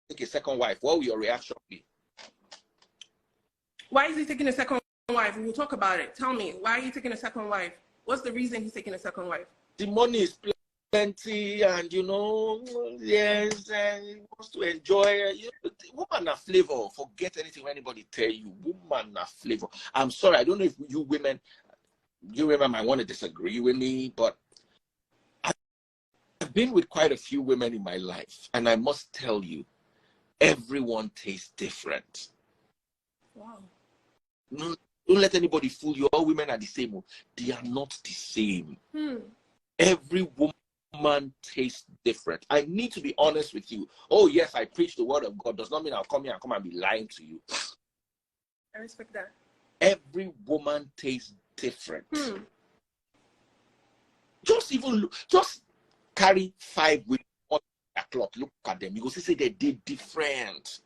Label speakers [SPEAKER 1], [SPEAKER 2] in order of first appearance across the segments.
[SPEAKER 1] take a second wife, what will your reaction be?
[SPEAKER 2] Why is he taking a second wife? We'll talk about it. Tell me, why are you taking a second wife? What's the reason he's taking a second wife?
[SPEAKER 1] The money is plenty, and yes, and he wants to enjoy. Woman a flavor. Forget anything anybody tell you. Woman a flavor. I'm sorry, I don't know if you women might want to disagree with me, but I've been with quite a few women in my life, and I must tell you, everyone tastes different.
[SPEAKER 2] Wow.
[SPEAKER 1] No, don't let anybody fool you. All women are the same. They are not the same. Every woman tastes different. I need to be honest with you. Oh, yes, I preach the word of God. Does not mean I'll come here and be lying to you.
[SPEAKER 2] I respect that.
[SPEAKER 1] Every woman tastes different. Just carry 5 women on the clock. Look at them. You go see they did different.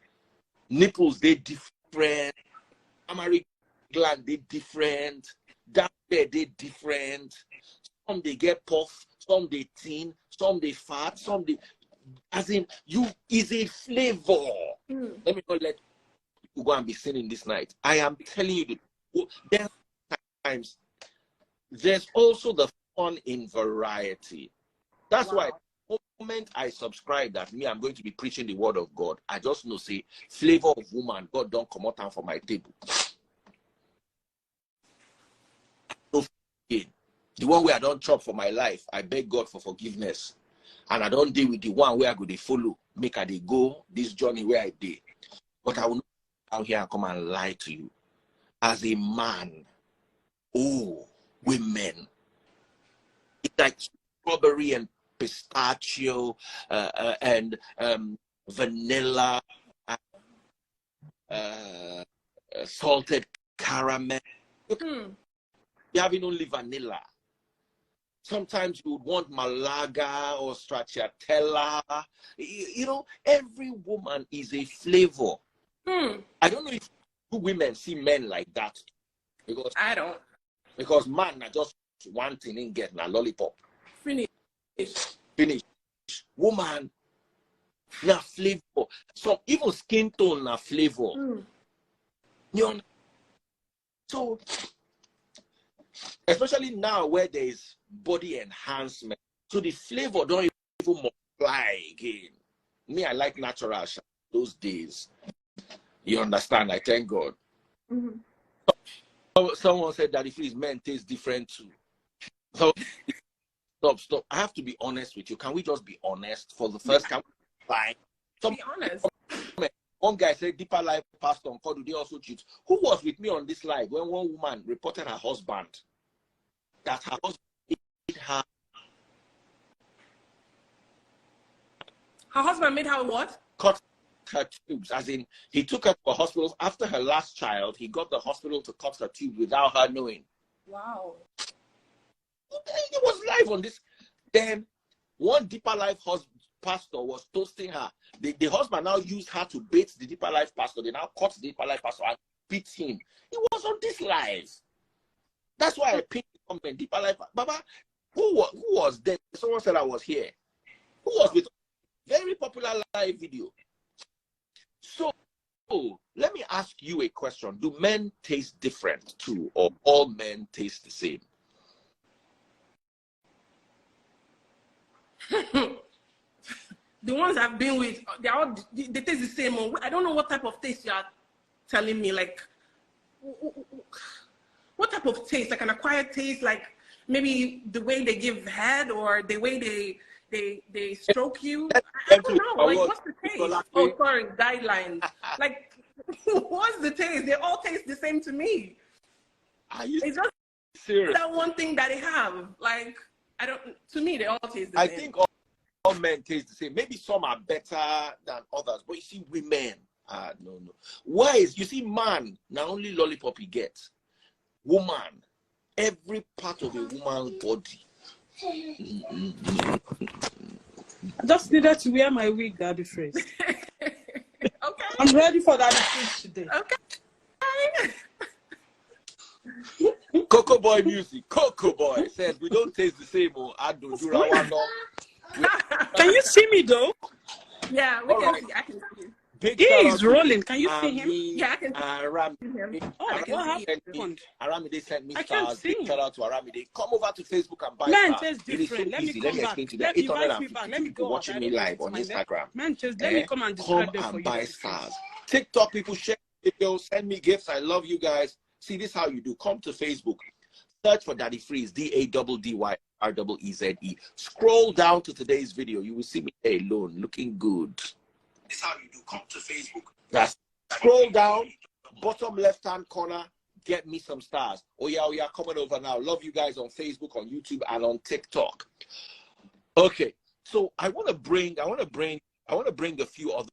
[SPEAKER 1] Nipples, they different. Mammary gland, they different. Down there, they different. Some they get puff, some they thin, some they fat, some they, as in, you is a flavor. Let me not let you go and be sinning this night. I am telling you that there's also the fun in variety. That's why the moment I subscribe that I'm going to be preaching the word of God, I just know, say, flavor of woman, God don't come out from my table. The one where I don't chop for my life, I beg God for forgiveness. And I don't deal with the one where I go to follow, make I they go this journey where I did. But I will not come out here and come and lie to you. As a man, oh, women, it's like strawberry and pistachio and vanilla, salted caramel. You having only vanilla. Sometimes you would want Malaga or stracciatella. Every woman is a flavor. I don't know if you women see men like that. Because
[SPEAKER 2] I don't.
[SPEAKER 1] Because man are just one thing in getting a lollipop. Finish. Woman, na flavor. Some even skin tone na flavor. So, especially now where there is body enhancement, so the flavor don't even multiply again. Me, I like natural those days. You understand? I thank God. Someone said that if it's men taste different too. So stop. I have to be honest with you. Can we just be honest for the first time?
[SPEAKER 2] Be honest.
[SPEAKER 1] One guy said, Deeper Life Pastor, do they also cheat? Who was with me on this live when one woman reported her husband that her husband made her?
[SPEAKER 2] Her husband made her what?
[SPEAKER 1] Cut her tubes. As in, he took her to a hospital. After her last child, he got the hospital to cut her tubes without her knowing.
[SPEAKER 2] Wow.
[SPEAKER 1] It was live on this. Then, one Deeper Life pastor was toasting her. The husband now used her to bait the Deeper Life pastor. They now cut the Deeper Life pastor and beat him. It was on this live. That's why I picked the comment. Deeper Life. Baba, who was there? Someone said I was here. Who was with? Very popular live video. So, let me ask you a question. Do men taste different too, or all men taste the same?
[SPEAKER 2] The ones I've been with, they taste the same. I don't know what type of taste you are telling me. Like, what type of taste? Like an acquired taste? Like maybe the way they give head or the way they stroke you? I don't know. Like, what's the taste? Oh, sorry, guidelines. Like, what's the taste? They all taste the same to me. It's just serious. That one thing that they have. Like, to me, they all taste the same.
[SPEAKER 1] I think all men taste the same. Maybe some are better than others, but you see, women, no. Why is, you see, man, not only lollipop he gets, woman, every part of a woman's body.
[SPEAKER 3] I just needed to wear my wig, Gabby Phrase.
[SPEAKER 2] Okay.
[SPEAKER 3] I'm ready for that speech today.
[SPEAKER 2] Okay.
[SPEAKER 1] Cocoa Boy music. Cocoa Boy says we don't taste the same.
[SPEAKER 3] Can you see me though?
[SPEAKER 2] Yeah, we can see. I can see you.
[SPEAKER 1] Big
[SPEAKER 3] He is rolling. Can you see him?
[SPEAKER 2] Yeah, I can see him.
[SPEAKER 3] Oh, what happened?
[SPEAKER 1] Aramide sent me
[SPEAKER 3] I can't
[SPEAKER 1] stars.
[SPEAKER 3] see
[SPEAKER 1] Big
[SPEAKER 3] him.
[SPEAKER 1] shout out to Aramide. Come over to Facebook and buy
[SPEAKER 3] Man,
[SPEAKER 1] stars.
[SPEAKER 3] just
[SPEAKER 1] It is so
[SPEAKER 3] different. Let me
[SPEAKER 1] easy.
[SPEAKER 3] come
[SPEAKER 1] Let me
[SPEAKER 3] back.
[SPEAKER 1] explain to you.
[SPEAKER 3] Let
[SPEAKER 1] There
[SPEAKER 3] me
[SPEAKER 1] are
[SPEAKER 3] invite me
[SPEAKER 1] 850
[SPEAKER 3] back. Let me
[SPEAKER 1] people
[SPEAKER 3] go out.
[SPEAKER 1] watching me live on Instagram.
[SPEAKER 3] Man, just let me come and
[SPEAKER 1] come
[SPEAKER 3] describe them for
[SPEAKER 1] and
[SPEAKER 3] you.
[SPEAKER 1] buy stars. TikTok people share videos, send me gifts. I love you guys. See, this is how you do. Come to Facebook. Search for Daddy Freeze, DADDYREEZE. Scroll down to today's video. You will see me alone, looking good. This is how you do. Come to Facebook. That's scroll down, bottom left-hand corner. Get me some stars. Oh yeah, coming over now. Love you guys on Facebook, on YouTube, and on TikTok. Okay, so I want to bring a few other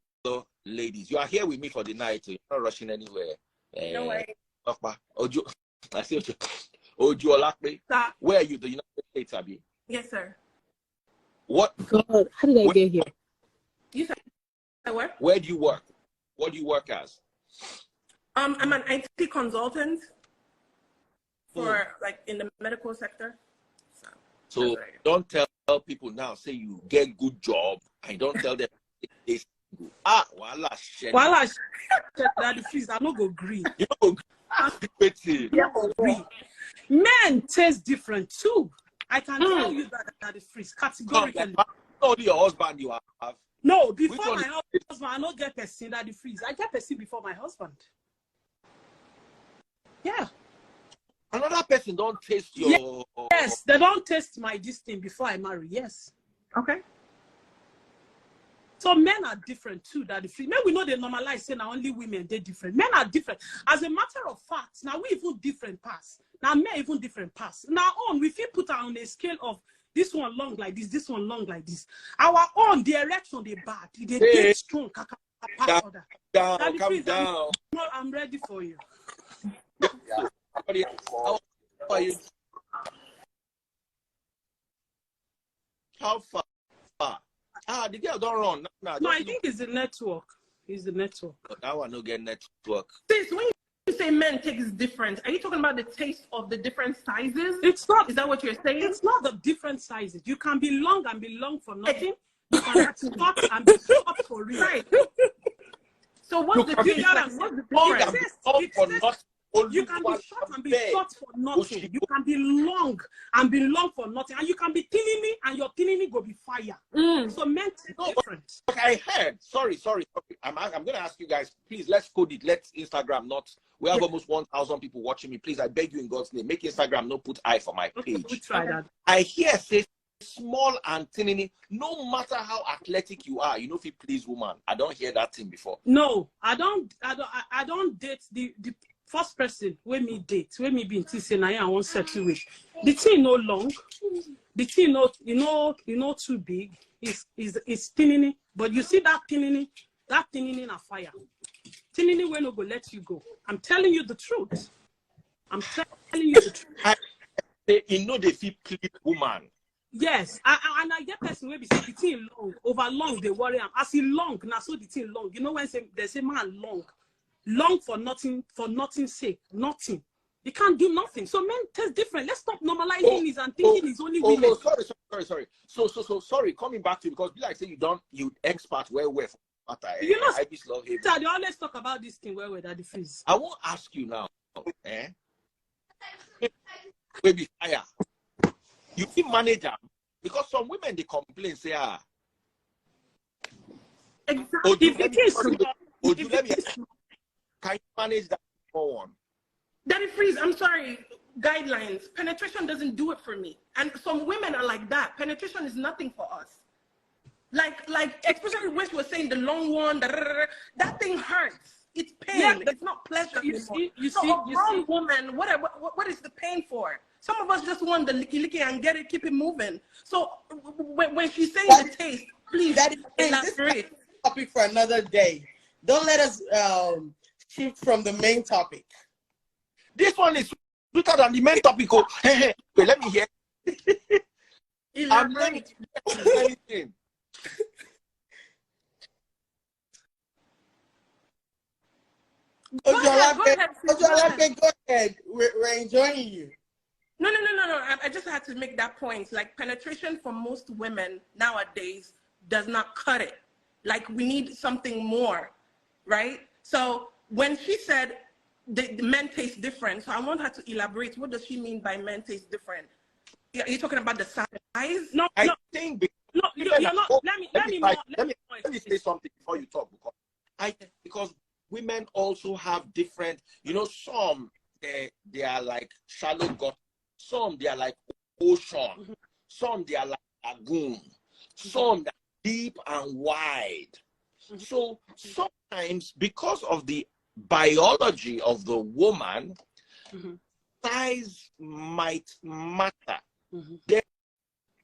[SPEAKER 1] ladies. You are here with me for the night. So you're not rushing anywhere.
[SPEAKER 2] No way.
[SPEAKER 1] Ojo, I see Ojo Olakpe. Where are you? The United States, Abby?
[SPEAKER 2] Yes, sir.
[SPEAKER 1] What?
[SPEAKER 4] God, how did I get here?
[SPEAKER 2] You said where?
[SPEAKER 1] Where do you work? What do you work as?
[SPEAKER 2] I'm an IT consultant for like in the medical sector.
[SPEAKER 1] So don't tell people now. Say you get good job, and don't tell them they voila shit.
[SPEAKER 3] Voila Daddy Freeze. I no go green.
[SPEAKER 1] You know,
[SPEAKER 3] agree. Men taste different too. I can tell you that is Freeze categorically.
[SPEAKER 1] Only your husband you have.
[SPEAKER 3] No, before my husband, I don't get person that is Freeze. I get person before my husband. Yeah.
[SPEAKER 1] Another person don't taste your.
[SPEAKER 3] Yes, they don't taste my this thing before I marry. Yes.
[SPEAKER 2] Okay.
[SPEAKER 3] So men are different too. That the free men we know they normalize saying now only women they're different. Men are different. As a matter of fact, now we even different pass. Now men even different pass. Now on we feel put on a scale of this one long like this one long like this. Our own the erection they bad. They get strong.
[SPEAKER 1] Calm down.
[SPEAKER 3] I'm ready for you.
[SPEAKER 1] How are you? How far? The girl don't run.
[SPEAKER 3] No, I think it's the network. It's the network.
[SPEAKER 1] That one no get network.
[SPEAKER 2] Sis, when you say men takes different, are you talking about the taste of the different sizes?
[SPEAKER 3] It's not.
[SPEAKER 2] Is that what you're saying?
[SPEAKER 3] It's not the different sizes. You can be long and be long for nothing. You can be short and be short for real.
[SPEAKER 2] Right. So what's the difference?
[SPEAKER 3] You can be short and be short for nothing. You can be long and be long for nothing. And you can be tinny and your tinny go be fire. So men take different.
[SPEAKER 1] But I heard, sorry. I'm going to ask you guys, please, let's code it. Let's Instagram not. We have almost 1,000 people watching me. Please, I beg you in God's name, make Instagram not put I for my page.
[SPEAKER 3] We try that.
[SPEAKER 1] I hear say small and tinny, no matter how athletic you are, you know if you please woman. I don't hear that thing before.
[SPEAKER 3] No, I don't date the first person when me date, when me be in T I won't settle with. The thing no long, the thing not too big. It's thinny, but you see that thinny na fire. Thinny will not go let you go. I'm telling you the truth. I'm telling you the truth.
[SPEAKER 1] You know they feel please woman.
[SPEAKER 3] Yes, and I get person where be say the thing long, over long they worry am. As he long, now so the thing long. You know when they say man long for nothing's sake, nothing. He can't do nothing. So men taste different. Let's stop normalizing this and thinking it's only women.
[SPEAKER 1] Sorry. So sorry. Coming back to you because like say you expert where
[SPEAKER 3] you know,
[SPEAKER 1] I just love him.
[SPEAKER 3] They always talk about this thing where Daddy Freeze.
[SPEAKER 1] I won't ask you now. Baby fire. You can manage them because some women they complain say
[SPEAKER 2] exactly.
[SPEAKER 1] Can you manage that for one?
[SPEAKER 2] Daddy Freeze, I'm sorry. Guidelines. Penetration doesn't do it for me. And some women are like that. Penetration is nothing for us. Like especially when she was saying the long one, that thing hurts. It's pain. Yeah, it's not pleasure. You see, woman, what is the pain for? Some of us just want the licky and get it, keep it moving. So when she's saying the taste, please elaborate.
[SPEAKER 4] This is a topic for another day. Don't let us shift from the main topic.
[SPEAKER 1] This one is sweeter than the main topic. Hey, let me hear. I'm learning anything.
[SPEAKER 4] Go ahead. We're enjoying you.
[SPEAKER 2] No. I just had to make that point. Like penetration for most women nowadays does not cut it. Like we need something more. right? So when she said the men taste different, so I want her to elaborate. What does she mean by men taste different? Are you talking about the size?
[SPEAKER 3] No,
[SPEAKER 1] I
[SPEAKER 3] no,
[SPEAKER 1] think
[SPEAKER 3] no, you're not. Let me
[SPEAKER 1] say something before you talk, because because women also have different, some they are like shallow gut, some they are like ocean, some they are like lagoon, some that are deep and wide. So sometimes, because of the biology of the woman, size might matter.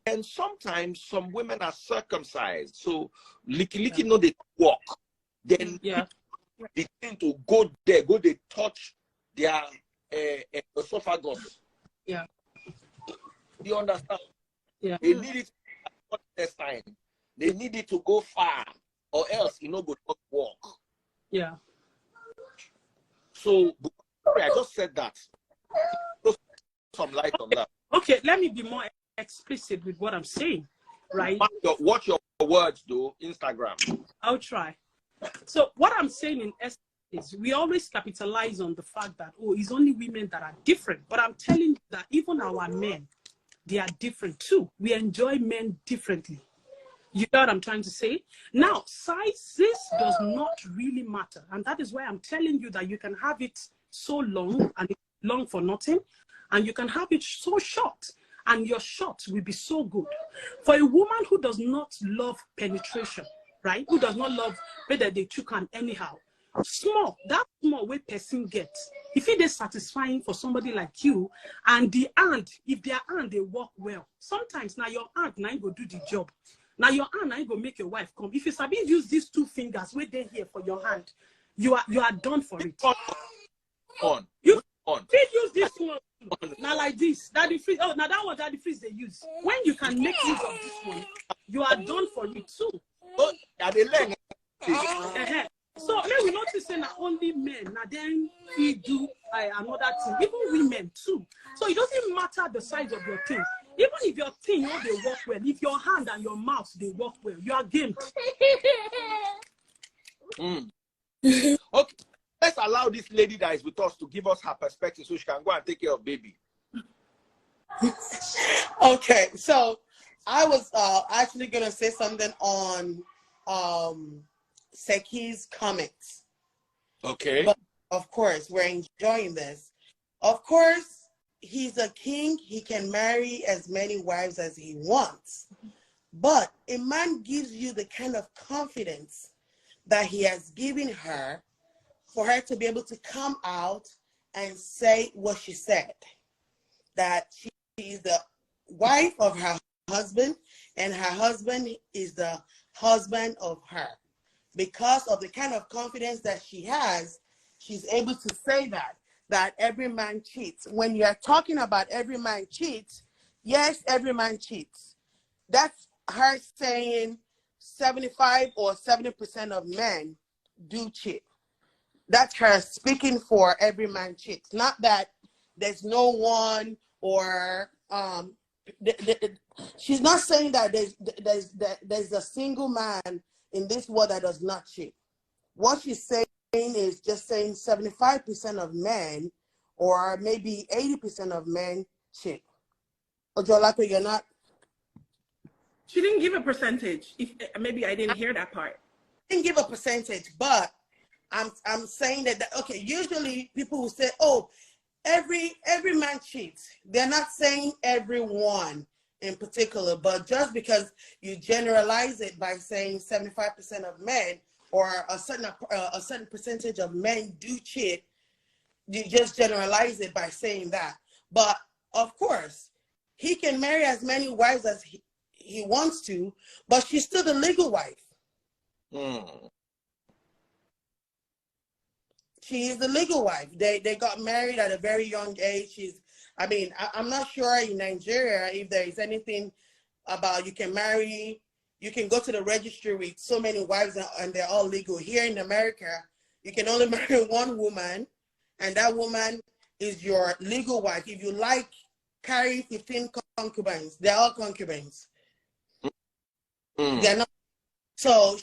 [SPEAKER 1] And sometimes some women are circumcised, so licky know they walk. Then they tend to go there, they touch their esophagus.
[SPEAKER 3] Yeah.
[SPEAKER 1] You understand?
[SPEAKER 3] Yeah.
[SPEAKER 1] They need it to this time. They need it to go far, or else go not walk.
[SPEAKER 3] Yeah.
[SPEAKER 1] So I just said that. Just some light on that.
[SPEAKER 3] Okay, let me be more explicit with what I'm saying, right?
[SPEAKER 1] Watch your words, though. Instagram.
[SPEAKER 3] I'll try. So what I'm saying in essence is we always capitalize on the fact that, oh, it's only women that are different. But I'm telling you that even our men, they are different too. We enjoy men differently. You know what I'm trying to say? Now, sizes does not really matter. And that is why I'm telling you that you can have it so long and it's long for nothing. And you can have it so short and your shot will be so good. For a woman who does not love penetration, right? Who does not love whether they choke and anyhow. That small way person gets. If it is satisfying for somebody like you, and the aunt, if their aunt, they work well. Sometimes now your aunt now go do the job. Now your aunt now go make your wife come. If you sabi use these two fingers where they here for your hand, you are done for it. You use this one. Now like this. That the freeze. Oh, now that one that the freeze they use. When you can make use of this one, you are done for it too.
[SPEAKER 1] Oh,
[SPEAKER 3] so then we notice that only men now then we do another thing, even women too. So it doesn't matter the size of your thing. Even if your thing they work well, if your hand and your mouth they work well, you are game.
[SPEAKER 1] Okay, let's allow this lady that is with us to give us her perspective so she can go and take care of baby.
[SPEAKER 4] Okay, so I was actually gonna say something on Seki's comments.
[SPEAKER 1] Okay.
[SPEAKER 4] But of course, we're enjoying this. Of course, he's a king. He can marry as many wives as he wants. But a man gives you the kind of confidence that he has given her for her to be able to come out and say what she said. That she is the wife of her husband and her husband is the husband of her. Because of the kind of confidence that she has, she's able to say that every man cheats. When you're talking about every man cheats, yes, every man cheats. That's her saying 75 or 70% of men do cheat. That's her speaking for every man cheats. Not that there's no one or she's not saying that there's a single man in this world that does not cheat. What she's saying is just saying 75% of men or maybe 80% of men cheat. Ojolapo, you're not?
[SPEAKER 2] She didn't give a percentage. If maybe I didn't hear that part.
[SPEAKER 4] Didn't give a percentage, but I'm saying that okay, usually people will say, oh, every man cheats. They're not saying everyone in particular, but just because you generalize it by saying 75% of men or a certain percentage of men do cheat, you just generalize it by saying that. But of course, he can marry as many wives as he wants to, but she's still the legal wife. She is the legal wife. They got married at a very young age. I'm not sure in Nigeria if there is anything about you can go to the registry with so many wives and they're all legal. Here in America, you can only marry one woman and that woman is your legal wife. If you like, carry 15 concubines. They're all concubines. They're not. So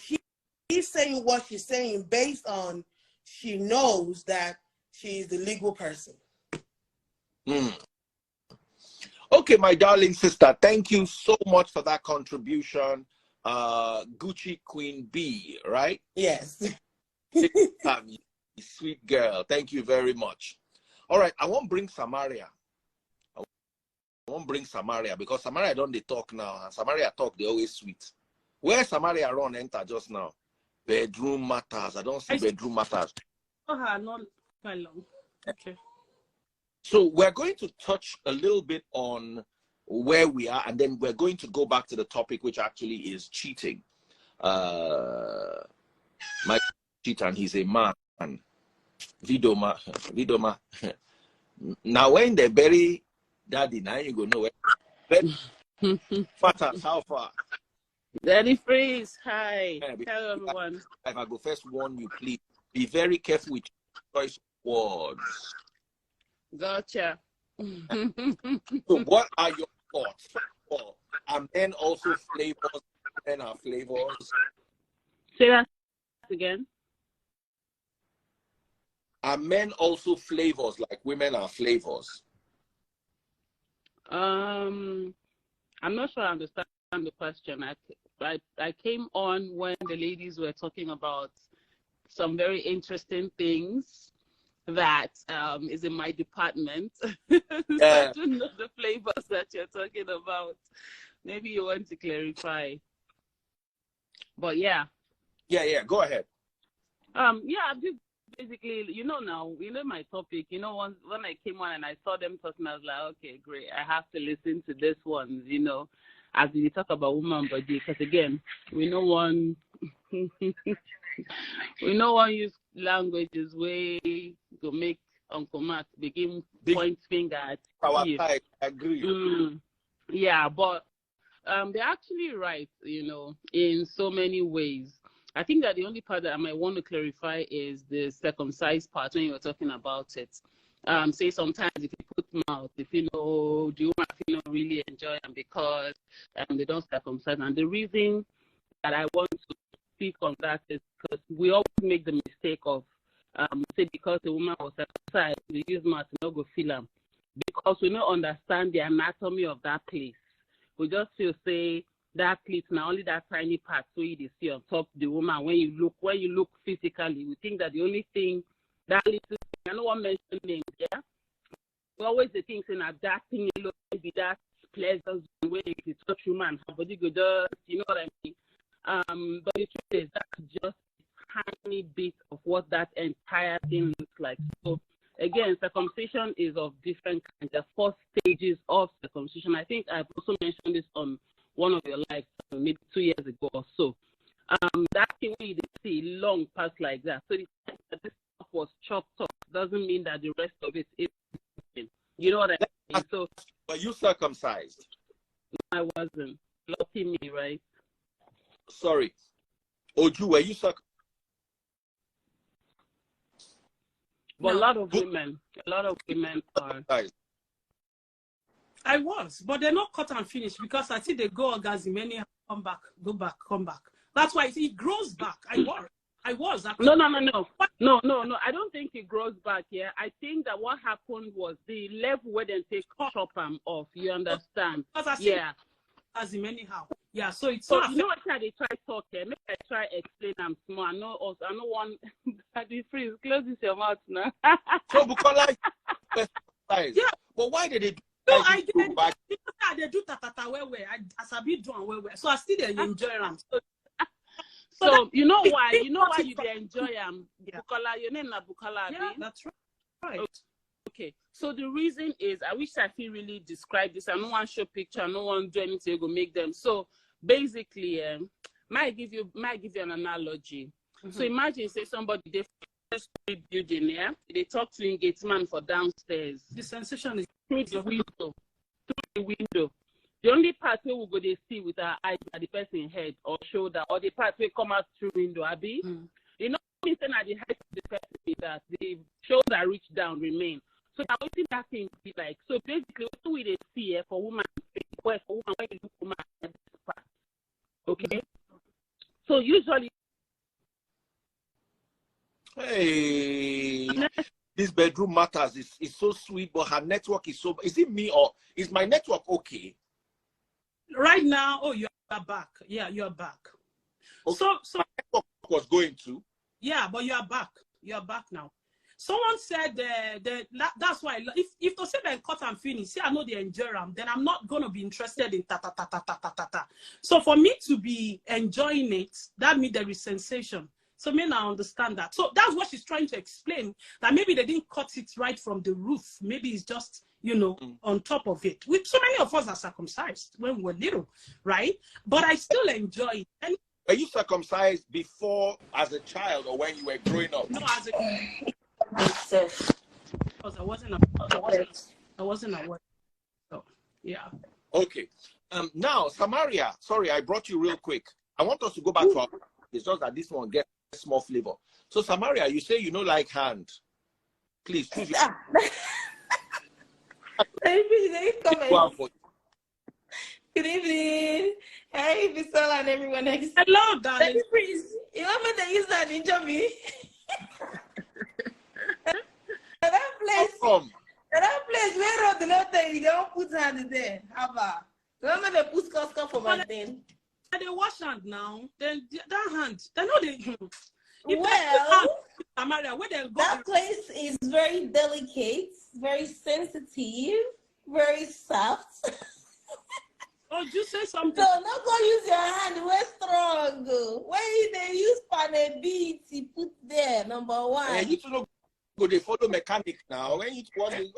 [SPEAKER 4] she's saying what she's saying based on she knows that she is the legal person.
[SPEAKER 1] Okay, my darling sister, thank you so much for that contribution. Gucci Queen B, right?
[SPEAKER 4] Yes.
[SPEAKER 1] Sweet girl, thank you very much. All right, I won't bring Samaria. Because Samaria don't they talk now, and Samaria talk, they always sweet. Where Samaria run enter just now? Bedroom matters. I don't see bedroom matters.
[SPEAKER 3] Not quite long. Okay.
[SPEAKER 1] So we're going to touch a little bit on where we are, and then we're going to go back to the topic, which actually is cheating. My cheat, and he's a man. Vidoma. Now when they bury daddy, now you go nowhere. Matters, how far?
[SPEAKER 5] Daddy Freeze, hi. Hello, everyone.
[SPEAKER 1] If I go first warn you, please be very careful with your choice of words.
[SPEAKER 5] Gotcha.
[SPEAKER 1] So what are your thoughts? Are men also flavors? Men are flavors.
[SPEAKER 5] Say that again.
[SPEAKER 1] Are men also flavors like women are flavors?
[SPEAKER 5] I'm not sure I understand the question. I came on when the ladies were talking about some very interesting things that is in my department.
[SPEAKER 1] Yeah.
[SPEAKER 5] I don't know the flavors that you're talking about. Maybe you want to clarify. But yeah.
[SPEAKER 1] Yeah, go ahead.
[SPEAKER 5] Yeah, just basically, now, my topic, when I came on and I saw them talking, I was like, okay, great. I have to listen to this one, as we talk about woman body, because again, we know one use languages way to make Uncle Matt begin point finger at
[SPEAKER 1] our
[SPEAKER 5] you.
[SPEAKER 1] type, I agree.
[SPEAKER 5] Yeah, but they're actually right, in so many ways. I think that the only part that I might want to clarify is the circumcised part when you were talking about it. Say sometimes if you put mouth, if the woman really enjoy them because they don't circumcise. And the reason that I want to speak on that is because we always make the mistake of say because the woman was circumcised, we use mouth to not go feel them. Because we don't understand the anatomy of that place. We just feel say that clit now only that tiny part so you see on top the woman when you look physically, we think that the only thing that little thing, I don't want to mention names, yeah. We always the things in that thing alone maybe that pleasant way to touch human, her body go just, you know what I mean? But the truth is that's just a tiny bit of what that entire thing looks like. So again, circumcision is of different kinds. There are 4 stages of circumcision. I think I've also mentioned this on one of your lives, maybe 2 years ago or so. That thing when you see long parts like that. So the fact that this stuff was chopped off doesn't mean that the rest of it is, you know what I mean? So,
[SPEAKER 1] but you circumcised?
[SPEAKER 5] I wasn't. Lucky me, right?
[SPEAKER 1] Sorry. Oju, were you circumcised?
[SPEAKER 5] But a lot of women are.
[SPEAKER 3] I was, but they're not cut and finished because I see they go orgasm anyhow, come back, go back, come back. That's why it grows back. I was. Actually.
[SPEAKER 5] No. I don't think it grows back here. I think that what happened was the level where they take chop them off. You understand? Yeah.
[SPEAKER 3] As in anyhow. Yeah. So it's
[SPEAKER 5] so
[SPEAKER 3] not.
[SPEAKER 5] You know what? They try talk here. Maybe I try explain them small. I know one. Daddy Freeze, close your mouth now.
[SPEAKER 1] So Bukola, yeah. But why did it?
[SPEAKER 3] No, I didn't. They do tatata where as I be doing where. So I still enjoy them.
[SPEAKER 5] So you know why? You know why you enjoy them? Bukola, your name na Bukola.
[SPEAKER 3] Yeah, that's right.
[SPEAKER 5] Okay. So the reason is, I wish I feel really describe this. I don't want to show picture. I don't want to do anything to go make them. So basically, might give you an analogy. Mm-hmm. So imagine say somebody they first building here. They talk to engagement for downstairs.
[SPEAKER 3] The sensation is
[SPEAKER 5] through the window. The only part where we go they see with our eyes are the person head or shoulder, or the part where come out through window, Abby. You know, instead at the height of the person is that the shoulder reach down remain. So now what that thing be like? So basically, what we they see for woman, when you look woman at this part. Okay. So usually
[SPEAKER 1] Hey, this bedroom matters. Is so sweet, but her network is so. Is it me or is my network okay?
[SPEAKER 3] Right now, oh, you are back. Yeah, you are back.
[SPEAKER 1] Okay.
[SPEAKER 3] So
[SPEAKER 1] my network was going to.
[SPEAKER 3] Yeah, but you are back. You are back now. Someone said that's why if to say they cut and finish, see I know they enjoy them, then I'm not gonna be interested in ta ta ta ta ta ta ta ta. So for me to be enjoying it, that means there is sensation. So me now understand that. So that's what she's trying to explain, that maybe they didn't cut it right from the roof. Maybe it's just, you know, on top of it. With so many of us are circumcised when we were little, right? But I still enjoy it. And
[SPEAKER 1] were you circumcised before as a child or when you were growing up?
[SPEAKER 3] no, as a because I wasn't aware. So yeah.
[SPEAKER 1] Okay. Now, Samaria, sorry, I brought you real quick. I want us to go back to our. It's just that this one gets small flavor. So, Samaria, you say you know like hand. Please choose your.
[SPEAKER 6] Good evening. Hey, Bissell and everyone else.
[SPEAKER 3] Hello, darling.
[SPEAKER 6] You want me to use that in Joby? That place where the letter you don't put hand there. How about? Remember the put score for my thing?
[SPEAKER 3] They wash hand now. Then that hand. They know they.
[SPEAKER 6] Well,
[SPEAKER 3] Samaria, where they go.
[SPEAKER 6] That place is very delicate, very sensitive, very soft.
[SPEAKER 3] Oh, you say something?
[SPEAKER 6] So not go use your hand. We're strong. When they use panel beat, you put there number one.
[SPEAKER 1] You to know go they follow mechanic now. When you want to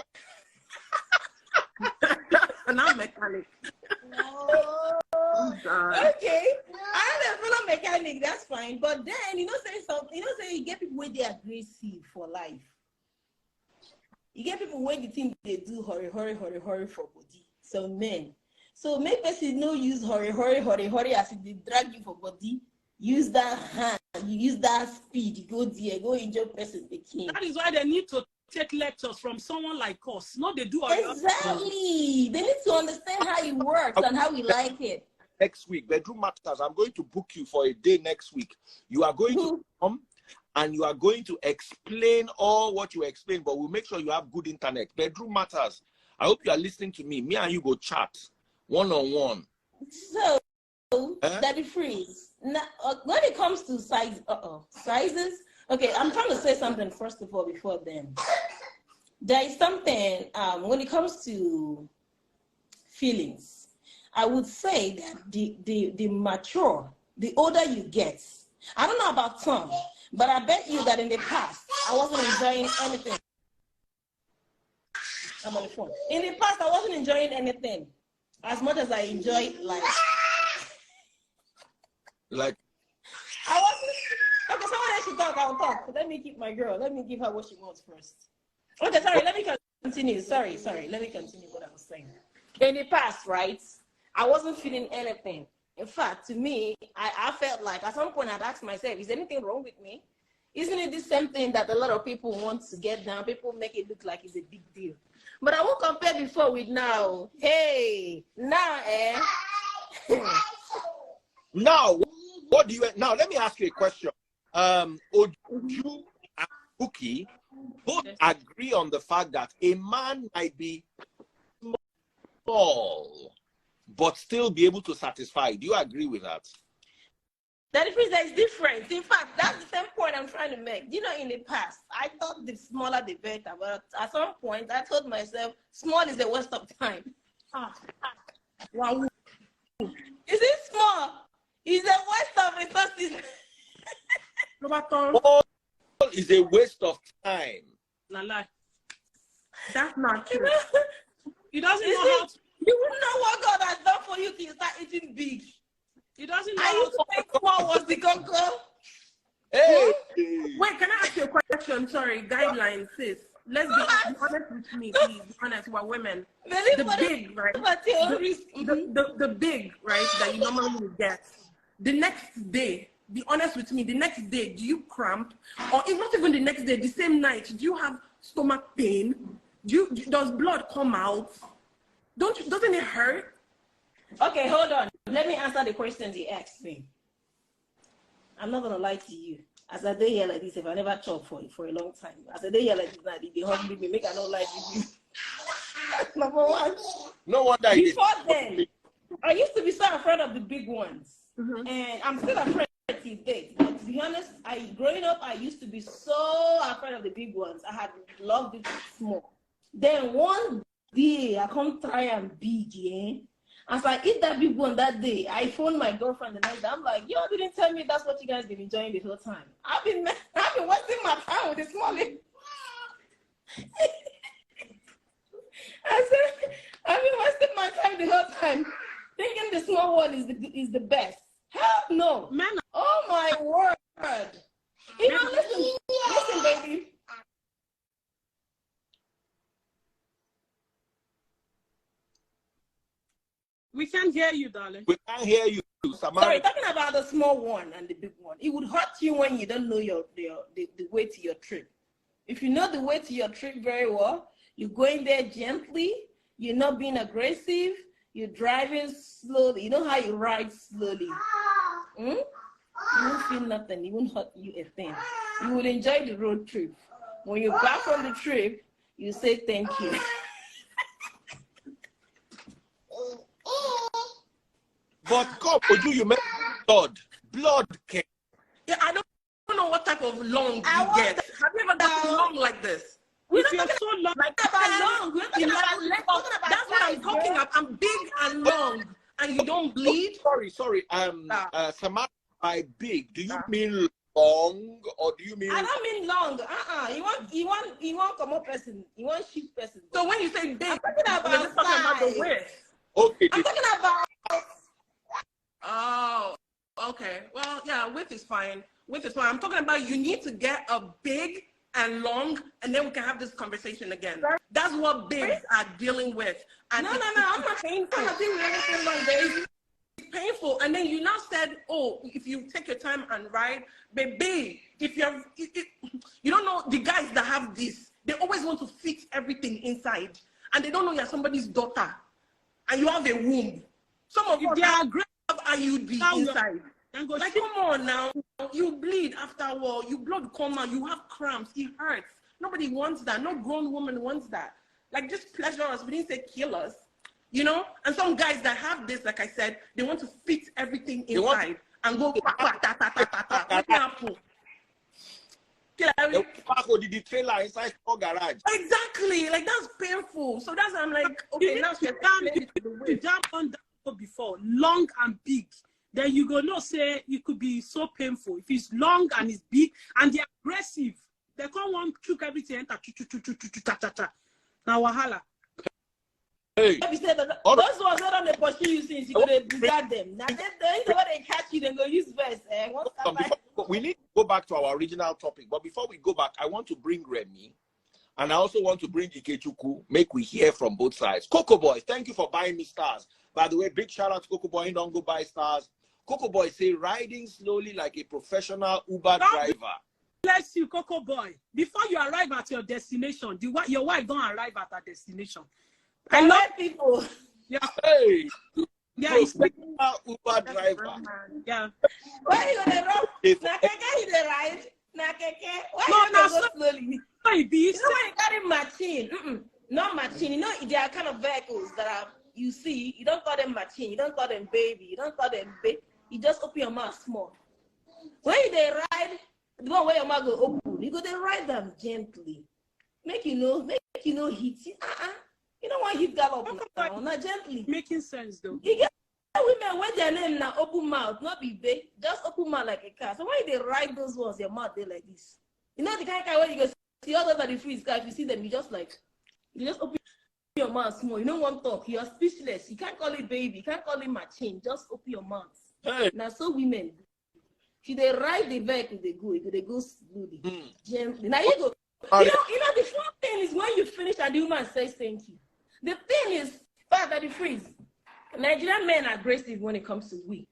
[SPEAKER 2] Not mechanic.
[SPEAKER 6] No. Okay. I don't follow mechanic, that's fine. But then say something, you get people where they are aggressive for life. You get people where the thing they do hurry for body. So men. So make person no use hurry as if they drag you for body. Use that hand, you use that speed, you go there, go enjoy person the king.
[SPEAKER 3] That is why they need to take lectures from someone like us. Not they do
[SPEAKER 6] exactly. They need to understand how it works and how we like it.
[SPEAKER 1] Next week, bedroom matters. I'm going to book you for a day next week. You are going to come and you are going to explain all what you explain, but we'll make sure you have good internet. Bedroom matters. I hope you are listening to me. Me and you go chat one-on-one.
[SPEAKER 6] So, Daddy Freeze. Now, when it comes to sizes, okay, I'm trying to say something first of all before then. There is something, when it comes to feelings, I would say that the mature, the older you get, I don't know about some, but I bet you that in the past, I wasn't enjoying anything. I'm on the phone. In the past, I wasn't enjoying anything as much as I enjoy life.
[SPEAKER 1] Like,
[SPEAKER 6] I wasn't. Okay, someone else should talk. I'll talk. Let me keep my girl. Let me give her what she wants first. Okay, sorry. Let me continue. Sorry. Let me continue what I was saying. In the past, right, I wasn't feeling anything. In fact, to me, I felt like at some point I'd asked myself, is anything wrong with me? Isn't it the same thing that a lot of people want to get down? People make it look like it's a big deal. But I won't compare before with now. Hey, now,
[SPEAKER 1] Now, what do you now? Let me ask you a question. Oju and Bukky both agree on the fact that a man might be small but still be able to satisfy. Do you agree with that?
[SPEAKER 6] That is different. In fact, that's the same point I'm trying to make. In the past, I thought the smaller the better, but at some point, I told myself, small is a waste of time. Wow. Is it small? It's a waste of resources.
[SPEAKER 1] Small is a waste of time.
[SPEAKER 2] That's not true.
[SPEAKER 3] He doesn't know how to.
[SPEAKER 6] You wouldn't know what God has done for you till you start eating big.
[SPEAKER 3] He doesn't know
[SPEAKER 6] I
[SPEAKER 3] how
[SPEAKER 6] used to think small was the conquer.
[SPEAKER 1] Hey.
[SPEAKER 2] Wait, can I ask you a question? Sorry, guidelines, sis. Let's be honest with me, please. Be honest, we're women. The big, right? The big, right, that you normally would get. The next day, be honest with me, the next day, do you cramp? Or if not even the next day, the same night, do you have stomach pain? Does blood come out? Doesn't it hurt?
[SPEAKER 6] Okay, hold on. Let me answer the questions he asked me. I'm not going to lie to you. As I day here like this, if I never chop for a long time, as I day here like this, now they hungry me, make I not like you. Number one.
[SPEAKER 1] No wonder.
[SPEAKER 6] Before then, I used to be so afraid of the big ones, and I'm still afraid to date. But to be honest, growing up, I used to be so afraid of the big ones. I had loved it small. Then one day, I come try and big, yeah. As I eat that big one that day, I phoned my girlfriend the next day. I'm like, "Yo, didn't tell me that's what you guys been enjoying the whole time. I've been wasting my time with the small." I said, I've been wasting my time the whole time, thinking the small one is the best. Hell no,
[SPEAKER 3] man!
[SPEAKER 6] Oh my word! You know, listen, baby.
[SPEAKER 3] We can't hear you, darling.
[SPEAKER 1] We can't hear you, Samaria.
[SPEAKER 6] Sorry, talking about the small one and the big one. It would hurt you when you don't know the way to your trip. If you know the way to your trip very well, you're going there gently. You're not being aggressive. You're driving slowly. You know how you ride slowly. You won't feel nothing. It won't hurt you a thing. You will enjoy the road trip. When you're back from the trip, you say thank you.
[SPEAKER 1] But God, you met blood came.
[SPEAKER 2] Yeah, I don't know what type of long you get. Have you ever gotten long like this?
[SPEAKER 6] We're
[SPEAKER 3] if
[SPEAKER 6] not
[SPEAKER 3] you're so long,
[SPEAKER 6] like that long. We're not talking about
[SPEAKER 2] that's what I'm talking about. I'm big and long, and you don't bleed.
[SPEAKER 1] Sorry. Samaria, by big, do you mean long or do you mean?
[SPEAKER 6] I don't mean long. You want common person. You want sheep person.
[SPEAKER 2] So when you say big,
[SPEAKER 6] I'm talking about
[SPEAKER 2] the width.
[SPEAKER 1] Okay.
[SPEAKER 6] I'm talking about.
[SPEAKER 2] Oh, okay. Well, yeah, width is fine. Width is fine. I'm talking about you need to get a big and long, and then we can have this conversation again. That's what bigs are dealing with. And
[SPEAKER 6] No, I'm not saying I'm not dealing with anything long, baby.
[SPEAKER 2] It's painful. And then you now said, oh, if you take your time and ride, baby, if you're, you don't know the guys that have this, they always want to fix everything inside, and they don't know you're somebody's daughter, and you have a womb. Some of you, they are great. IUD inside. Like, come on now. You bleed after a while. You blood come out. You have cramps. It hurts. Nobody wants that. No grown woman wants that. Like, just pleasure us. We didn't say kill us. You know? And some guys that have this, like I said, they want to fit everything inside and go
[SPEAKER 1] the trailer inside your garage.
[SPEAKER 2] Exactly. Like, that's painful. So that's why I'm like, okay, now
[SPEAKER 3] you jump on that before, long and big. Then you go, no, say it could be so painful. If it's long and it's big and they're aggressive, they can't want to choke everything. Now, wahala.
[SPEAKER 1] Hey.
[SPEAKER 6] Those ones that don't pursue you since you could have begat them. Now, they catch you, then go use verse.
[SPEAKER 1] We need to go back to our original topic. But before we go back, I want to bring Remy. And I also want to bring Ikechukwu. Make we hear from both sides. Coco Boy, thank you for buying me stars. By the way, big shout out to Coco Boy. Don't go buy stars. Coco Boy say riding slowly like a professional Uber driver.
[SPEAKER 3] Bless you, Coco Boy. Before you arrive at your destination, your wife don't arrive at her destination.
[SPEAKER 6] I love people.
[SPEAKER 3] Yeah.
[SPEAKER 1] Hey.
[SPEAKER 3] Yeah, it's
[SPEAKER 1] Uber driver.
[SPEAKER 3] Yeah.
[SPEAKER 6] Why you gonna run? Na keke you dey ride. Na keke. Why you go slowly?
[SPEAKER 3] Maybe.
[SPEAKER 6] You know when you carry machine? Not machine. You know there are kind of vehicles that are. You see, you don't call them machine, you don't call them baby, you don't call them baby. You just open your mouth small. When they ride, the one where your mouth go open, you go they ride them gently. Make you know hit. You don't want hit gallop now, not gently.
[SPEAKER 3] Making sense though.
[SPEAKER 6] You get women with their name now open mouth, not be big, just open mouth like a car. So when they ride those ones, your mouth they like this. You know the kind of car where you go see others at the freeze car, if you see them, you just open your mouth small. You don't want to talk. You're speechless. You can't call it baby. You can't call it machine. Just open your mouth.
[SPEAKER 1] Hey.
[SPEAKER 6] Now, so women, if they ride the vehicle, they go slowly, gently. Now you go. You know, the fun thing is when you finish and the woman says thank you. The thing is, that the freeze. Nigerian men are aggressive when it comes to we.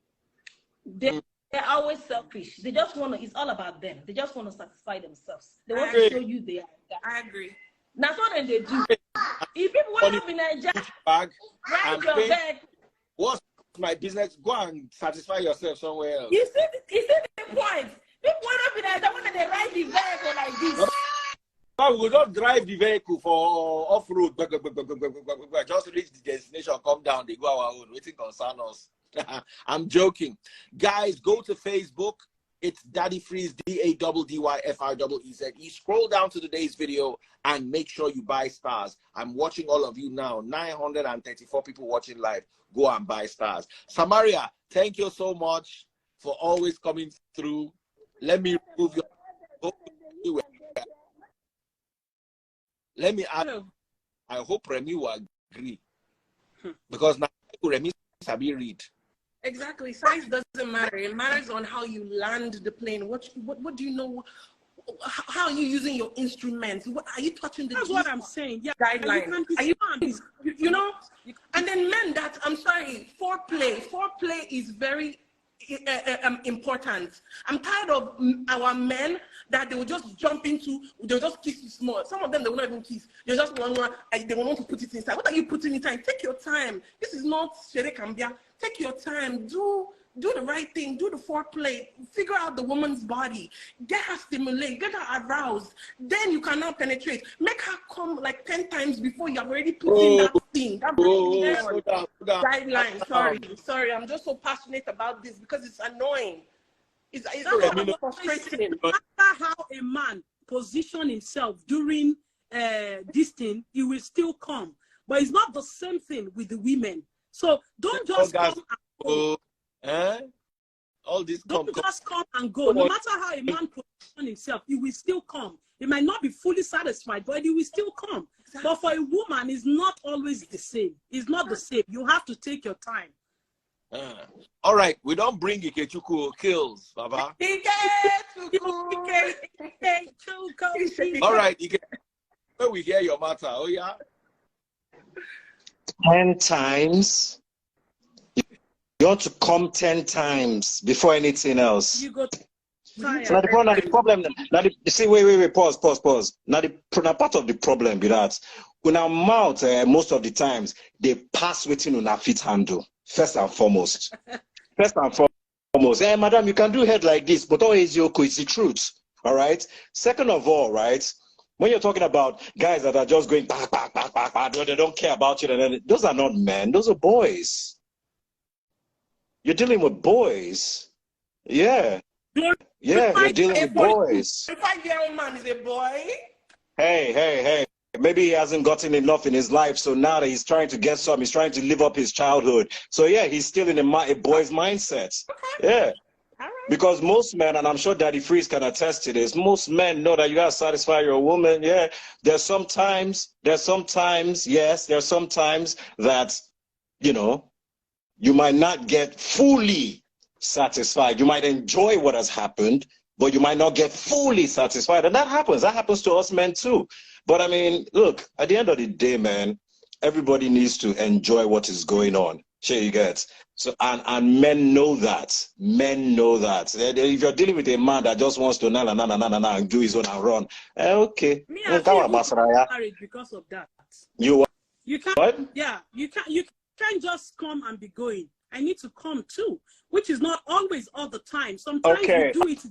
[SPEAKER 6] They're always selfish. They just want to. It's all about them. They just want to satisfy themselves. They want to show you they are.
[SPEAKER 2] I agree.
[SPEAKER 6] That's what they do. If people want to be Nigerian,
[SPEAKER 1] ride
[SPEAKER 6] your bag.
[SPEAKER 1] What's my business? Go and satisfy yourself somewhere else.
[SPEAKER 6] You see the point. If one of them, I want to ride the vehicle like this.
[SPEAKER 1] But we will not drive the vehicle for off-road. Just reach the destination, come down, they go our own. Waiting concern us. I'm joking. Guys, go to Facebook. It's Daddy Freeze, DADDYFREEZ. Scroll down to today's video and make sure you buy stars. I'm watching all of you now. 934 people watching live. Go and buy stars. Samaria, thank you so much for always coming through. Let me remove your... Let me add, I hope Remy will agree. Because now Remy sabi read.
[SPEAKER 2] Exactly. Size doesn't matter. It matters on how you land the plane. What do you know? How are you using your instruments? What are you touching?
[SPEAKER 3] That's what I'm saying. Yeah.
[SPEAKER 2] Guidelines. Are you know? And then men, that I'm sorry, foreplay. Foreplay is very important. I'm tired of our men that they will just jump into, they'll just kiss you small. Some of them, they will not even kiss. They just want to put it inside. What are you putting inside? Take your time. This is not Shere Kambia. Take your time. Do the right thing. Do the foreplay. Figure out the woman's body. Get her stimulated. Get her aroused. Then you can now penetrate. Make her come like 10 times before you have already put in that thing. That guideline. Sorry. I'm just so passionate about this because it's annoying. It's frustrating.
[SPEAKER 3] No matter how a man position himself during this thing, he will still come. But it's not the same thing with the women. So don't just come and go.
[SPEAKER 1] All this
[SPEAKER 3] don't just come and go. No matter how a man position himself, he will still come. He might not be fully satisfied, but he will still come. Exactly. But for a woman, it's not always the same. It's not the same. You have to take your time.
[SPEAKER 1] All right, we don't bring Ikechukwu kills, Baba. All right, when we hear your matter, oh yeah.
[SPEAKER 7] 10 times. You ought to come 10 times before anything else.
[SPEAKER 3] You got tired.
[SPEAKER 7] So now the problem. Now you see, wait, pause. Now part of the problem be that when our mouth, most of the times they pass within on our feet handle. First and foremost. Hey, madam, you can do head like this, but always it's the truth. All right. Second of all, right, when you're talking about guys that are just going back, they don't care about you, and those are not men, those are boys. You're dealing with boys. Yeah. You're dealing with boys.
[SPEAKER 2] A 5-year-old man is a boy.
[SPEAKER 7] Hey. Maybe he hasn't gotten enough in his life, so now that he's trying to get some, he's trying to live up his childhood. So yeah, he's still in a boy's mindset. Okay. Yeah. Right. Because most men, and I'm sure Daddy Freeze can attest to this, most men know that you gotta satisfy your woman. Yeah. There's sometimes that, you might not get fully satisfied. You might enjoy what has happened, but you might not get fully satisfied. And that happens. That happens to us men too. But I mean, look, at the end of the day, man, everybody needs to enjoy what is going on. Sure, you get. So, and men know that. Men know that. If you're dealing with a man that just wants to and do his own and run, okay.
[SPEAKER 3] Me, I feel married because of that.
[SPEAKER 7] You
[SPEAKER 3] can't.
[SPEAKER 7] What? Yeah, you
[SPEAKER 3] can't just come and be going. I need to come too, which is not always all the time. Sometimes
[SPEAKER 7] okay.
[SPEAKER 3] you do it.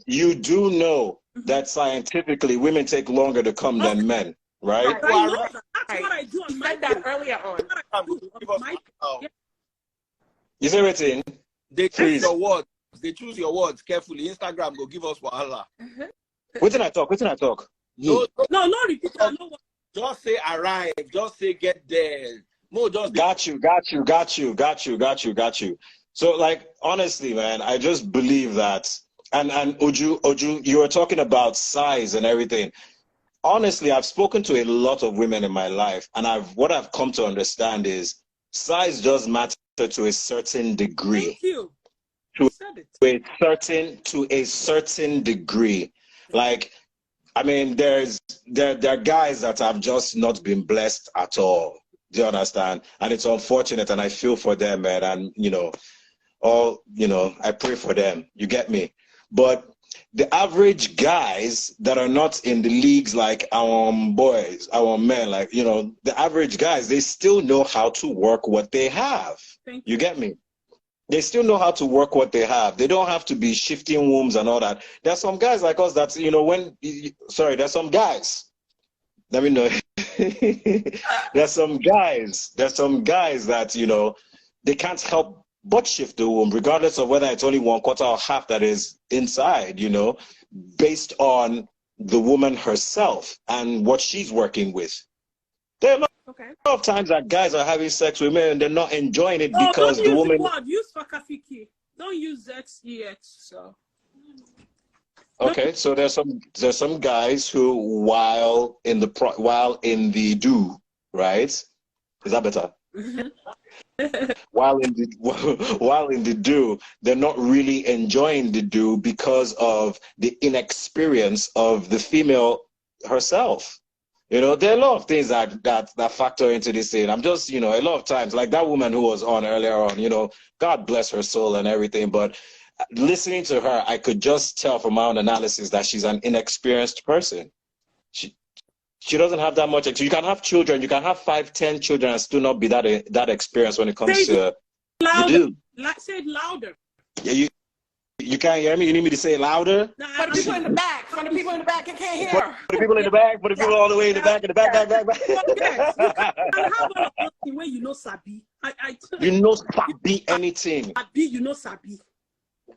[SPEAKER 7] You do know that scientifically women take longer to come than men, right?
[SPEAKER 3] I know that. That's what I do on my
[SPEAKER 2] earlier on.
[SPEAKER 7] You say everything?
[SPEAKER 1] They choose your words. They choose your words carefully. Instagram go give us wahala.
[SPEAKER 7] What did I talk?
[SPEAKER 3] No, repeat.
[SPEAKER 1] Just say arrive. Just say get there. No, just
[SPEAKER 7] got you. So, like, honestly, man, I just believe that. And Oju, you were talking about size and everything. Honestly, I've spoken to a lot of women in my life, and what I've come to understand is size does matter to a certain degree.
[SPEAKER 3] Thank you.
[SPEAKER 7] To a certain degree. Like, I mean, there are guys that have just not been blessed at all. Do you understand? And it's unfortunate, and I feel for them, man. And I pray for them. You get me? But the average guys that are not in the leagues like our boys, our men, like, the average guys, they still know how to work what they have. You get me? They still know how to work what they have. They don't have to be shifting wombs and all that. There's some guys like us that, you know, there's some guys. Let me know. There's some guys that, you know, they can't help but shift the womb, regardless of whether it's only 1/4 or half that is inside, you know, based on the woman herself and what she's working with. There are a lot of times that guys are having sex with men and they're not enjoying it because the woman.
[SPEAKER 3] Use fakafiki. Don't use XEX. So.
[SPEAKER 7] Okay, so there's some guys who while in the do, right? Is that better? while in the do, they're not really enjoying the do because of the inexperience of the female herself. You know, there are a lot of things that factor into this thing. I'm just, you know, a lot of times, like that woman who was on earlier on, you know, God bless her soul and everything, but listening to her, I could just tell from my own analysis that she's an inexperienced person. She doesn't have that much. You can have children, you can have 5, 10 children and still not be that experienced when it comes to
[SPEAKER 3] louder. Say it louder.
[SPEAKER 7] Yeah, you can't hear me? You need me to say it louder?
[SPEAKER 6] For the people in the back. For the people in the back, you can't hear.
[SPEAKER 7] For the people in the back. For the people all the way in the back.
[SPEAKER 3] Yes, you can have all of the way you know Sabi.
[SPEAKER 7] You know Sabi anything.
[SPEAKER 3] Sabi, you know Sabi.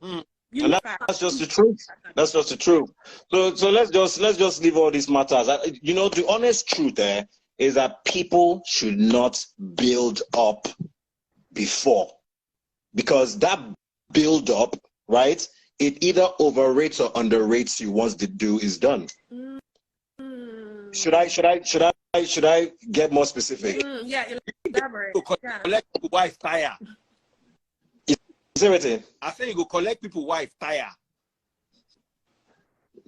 [SPEAKER 7] And that's just the truth. That's just the truth. So let's just leave all these matters. You know, the honest truth there is that people should not build up before, because that build up, right? It either overrates or underrates you once the do is done. Should I get more specific?
[SPEAKER 6] Yeah, elaborate.
[SPEAKER 1] Collect wife tire.
[SPEAKER 7] I
[SPEAKER 1] say you go collect people wife tire.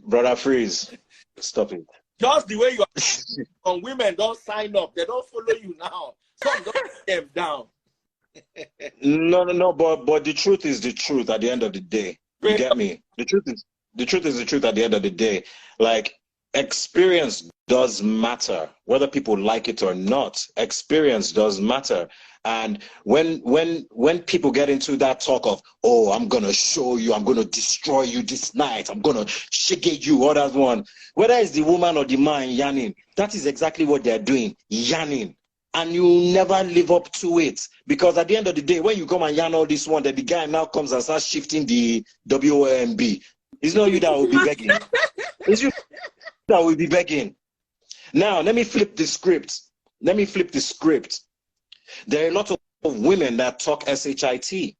[SPEAKER 7] Brother Freeze, stop it.
[SPEAKER 1] Just the way you are. Some women don't sign up. They don't follow you now. Some don't put them down.
[SPEAKER 7] No, but the truth is the truth at the end of the day. You get me? The truth is the truth at the end of the day. Like, experience does matter, whether people like it or not. Experience does matter. And when people get into that talk of, oh, I'm gonna show you, I'm gonna destroy you this night, I'm gonna shake you, or that one, whether it's the woman or the man yanning, that is exactly what they're doing, yanning. And you never live up to it, because at the end of the day, when you come and yarn all this one, that the guy now comes and starts shifting the WOMB. It's not you that will be begging. It's you that will be begging. Now, let me flip the script. There are a lot of women that talk SHIT.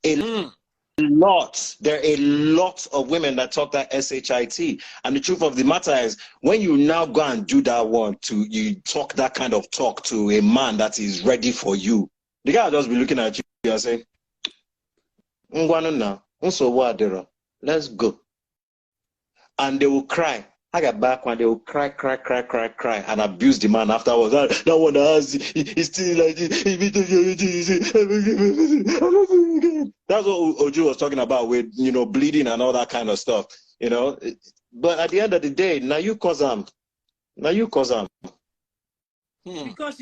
[SPEAKER 7] There are a lot of women that talk that SHIT. And the truth of the matter is, when you now go and do that one, you talk that kind of talk to a man that is ready for you, the guy will just be looking at you and say, let's go. And they will cry. I got back when they will cry, and abuse the man afterwards. That one has, he's still like this. That's what Oju was talking about with, you know, bleeding and all that kind of stuff, you know. But at the end of the day, now you cause them.
[SPEAKER 3] Because you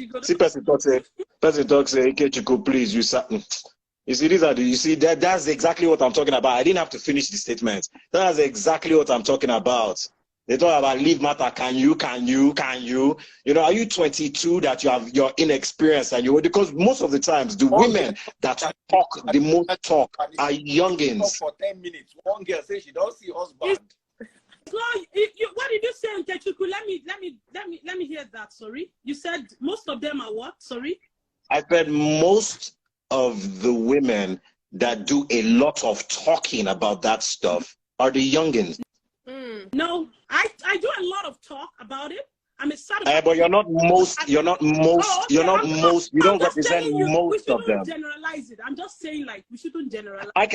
[SPEAKER 3] got
[SPEAKER 7] see, person talk say, Ikechukwu, please, you see, that's exactly what I'm talking about. I didn't have to finish the statement. That's exactly what I'm talking about. They talk about leave matter. Can you? You know, are you 22 that you have your inexperience and you? Because most of the times the women that talk the most talk are youngins.
[SPEAKER 1] For 10 minutes, one girl says she don't see husband.
[SPEAKER 3] What did you say, Ikechukwu? Let me hear that. Sorry, you said most of them are what? Sorry,
[SPEAKER 7] I said most of the women that do a lot of talking about that stuff are the youngins.
[SPEAKER 3] No, I do a lot of talk about it. I'm excited.
[SPEAKER 7] But you're not most. You're not most. You're not most. You don't represent most of them.
[SPEAKER 3] Generalize it. I'm just saying, like, we shouldn't generalize.
[SPEAKER 7] I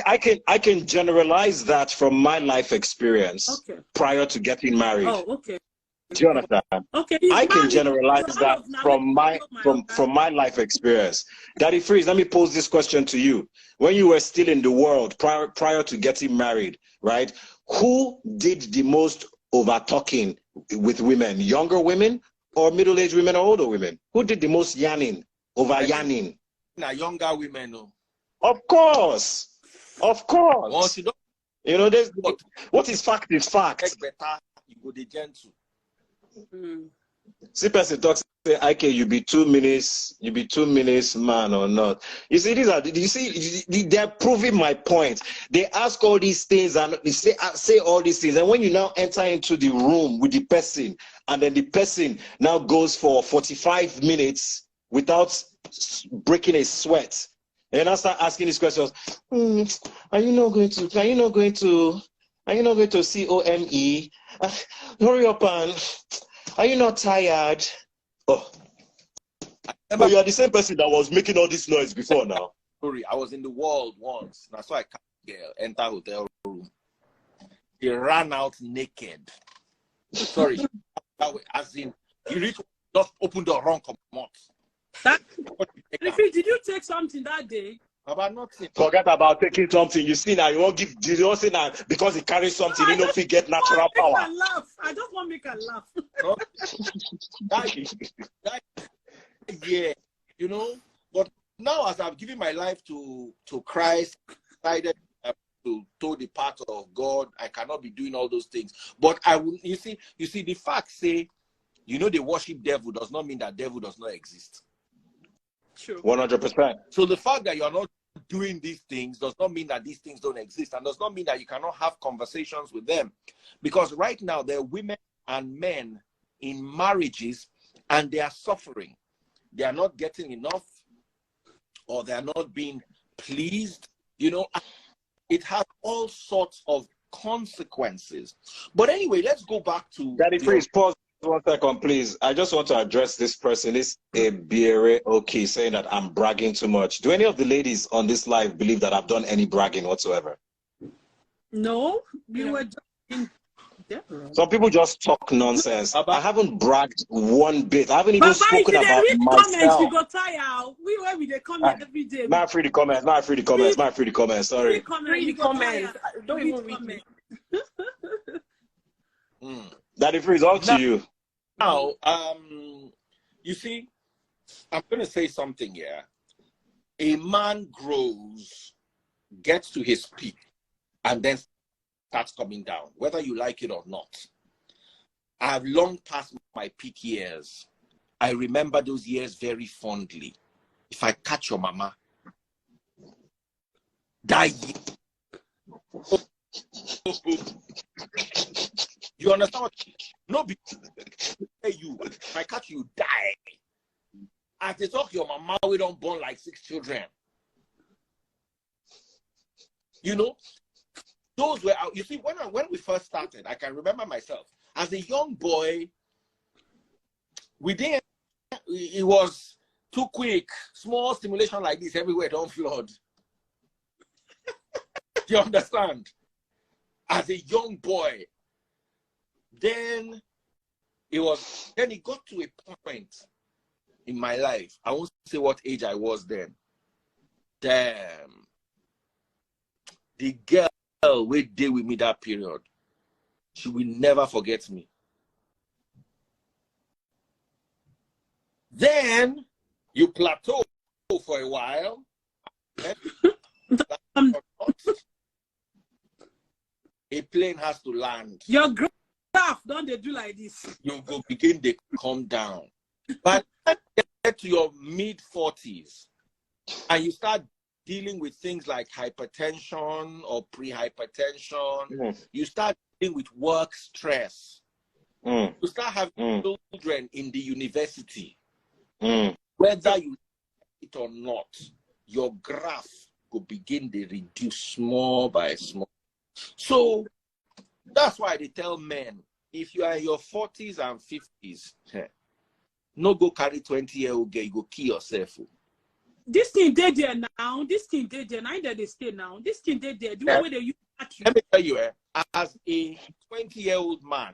[SPEAKER 7] can generalize that from my life experience prior to getting married.
[SPEAKER 3] Oh, okay.
[SPEAKER 7] Do you understand?
[SPEAKER 3] Okay.
[SPEAKER 7] I can generalize that from my life experience. Daddy Freeze, let me pose this question to you. When you were still in the world prior to getting married, right? Who did the most over talking with women? Younger women or middle-aged women or older women? Who did the most yanning over yanning?
[SPEAKER 1] Younger women, no.
[SPEAKER 7] Of course. Of course.
[SPEAKER 1] Once you don't,
[SPEAKER 7] you know, there's what is fact is fact.
[SPEAKER 1] Better, you go the gentle.
[SPEAKER 7] See, person talks, say, okay, you be 2 minutes, man or not. You see, they're proving my point. They ask all these things and they say all these things. And when you now enter into the room with the person, and then the person now goes for 45 minutes without breaking a sweat, and I start asking these questions. Are you not going to COME? Hurry up, and are you not tired? Oh, but you are the same person that was making all this noise before now.
[SPEAKER 1] Sorry, I was in the world once. That's why I can't enter hotel room. He ran out naked. Sorry, as in he reached, just opened the wrong commode.
[SPEAKER 3] Did you take something that day?
[SPEAKER 1] About nothing.
[SPEAKER 7] Forget about taking something. You see now, you won't give. You don't say now because he carries something. You don't get natural power.
[SPEAKER 3] I just want to make her laugh.
[SPEAKER 1] Yeah, you know. But now, as I've given my life to Christ, decided to toe the path of God, I cannot be doing all those things. But I will. You see, the facts say, you know, they worship devil does not mean that devil does not exist.
[SPEAKER 3] Sure.
[SPEAKER 7] 100%.
[SPEAKER 1] So the fact that you're not doing these things does not mean that these things don't exist, and does not mean that you cannot have conversations with them. Because right now there are women and men in marriages and they are suffering. They are not getting enough, or they are not being pleased. You know, it has all sorts of consequences. But anyway, let's go back to
[SPEAKER 7] Daddy, please pause 1 second, please. I just want to address this person. It's a Biere okay saying that I'm bragging too much. Do any of the ladies on this live believe that I've done any bragging whatsoever?
[SPEAKER 3] No, you were just in.
[SPEAKER 7] Some people just talk nonsense. I haven't bragged one bit. I haven't even spoken about myself.
[SPEAKER 3] Comments, we got tired. We they comment every day.
[SPEAKER 7] Not free the comments. Sorry.
[SPEAKER 2] Free comments. Don't even read
[SPEAKER 7] me. Daddy Freeze, on to you.
[SPEAKER 1] Now, you see, I'm going to say something here. A man grows, gets to his peak, and then starts coming down, whether you like it or not. I have long passed my peak years. I remember those years very fondly. If I catch your mama, die. You understand what? No, you. If I catch you, die. As they talk, your mama, we don't born like 6 children. You know, those were, you see, when we first started, I can remember myself as a young boy. It was too quick. Small stimulation like this everywhere, don't flood. Do you understand? As a young boy, then it got to a point in my life. I won't say what age I was then. Damn. The girl who did with me that period, she will never forget me. Then you plateau for a while. A plane has to land.
[SPEAKER 3] Your graph, don't they do like this?
[SPEAKER 1] You go begin to come down. But get to your mid-40s and you start dealing with things like hypertension or pre-hypertension. You start dealing with work stress. You start having children in the university. Whether you like it or not, your graph will begin to reduce small by small. So that's why they tell men, if you are in your 40s and 50s, no go carry 20-year-old girl, you go kill yourself.
[SPEAKER 3] This thing dead there now. This thing dead there. Now that they stay now. This thing dead there. The way they use.
[SPEAKER 1] Let me tell you, as a 20-year-old man,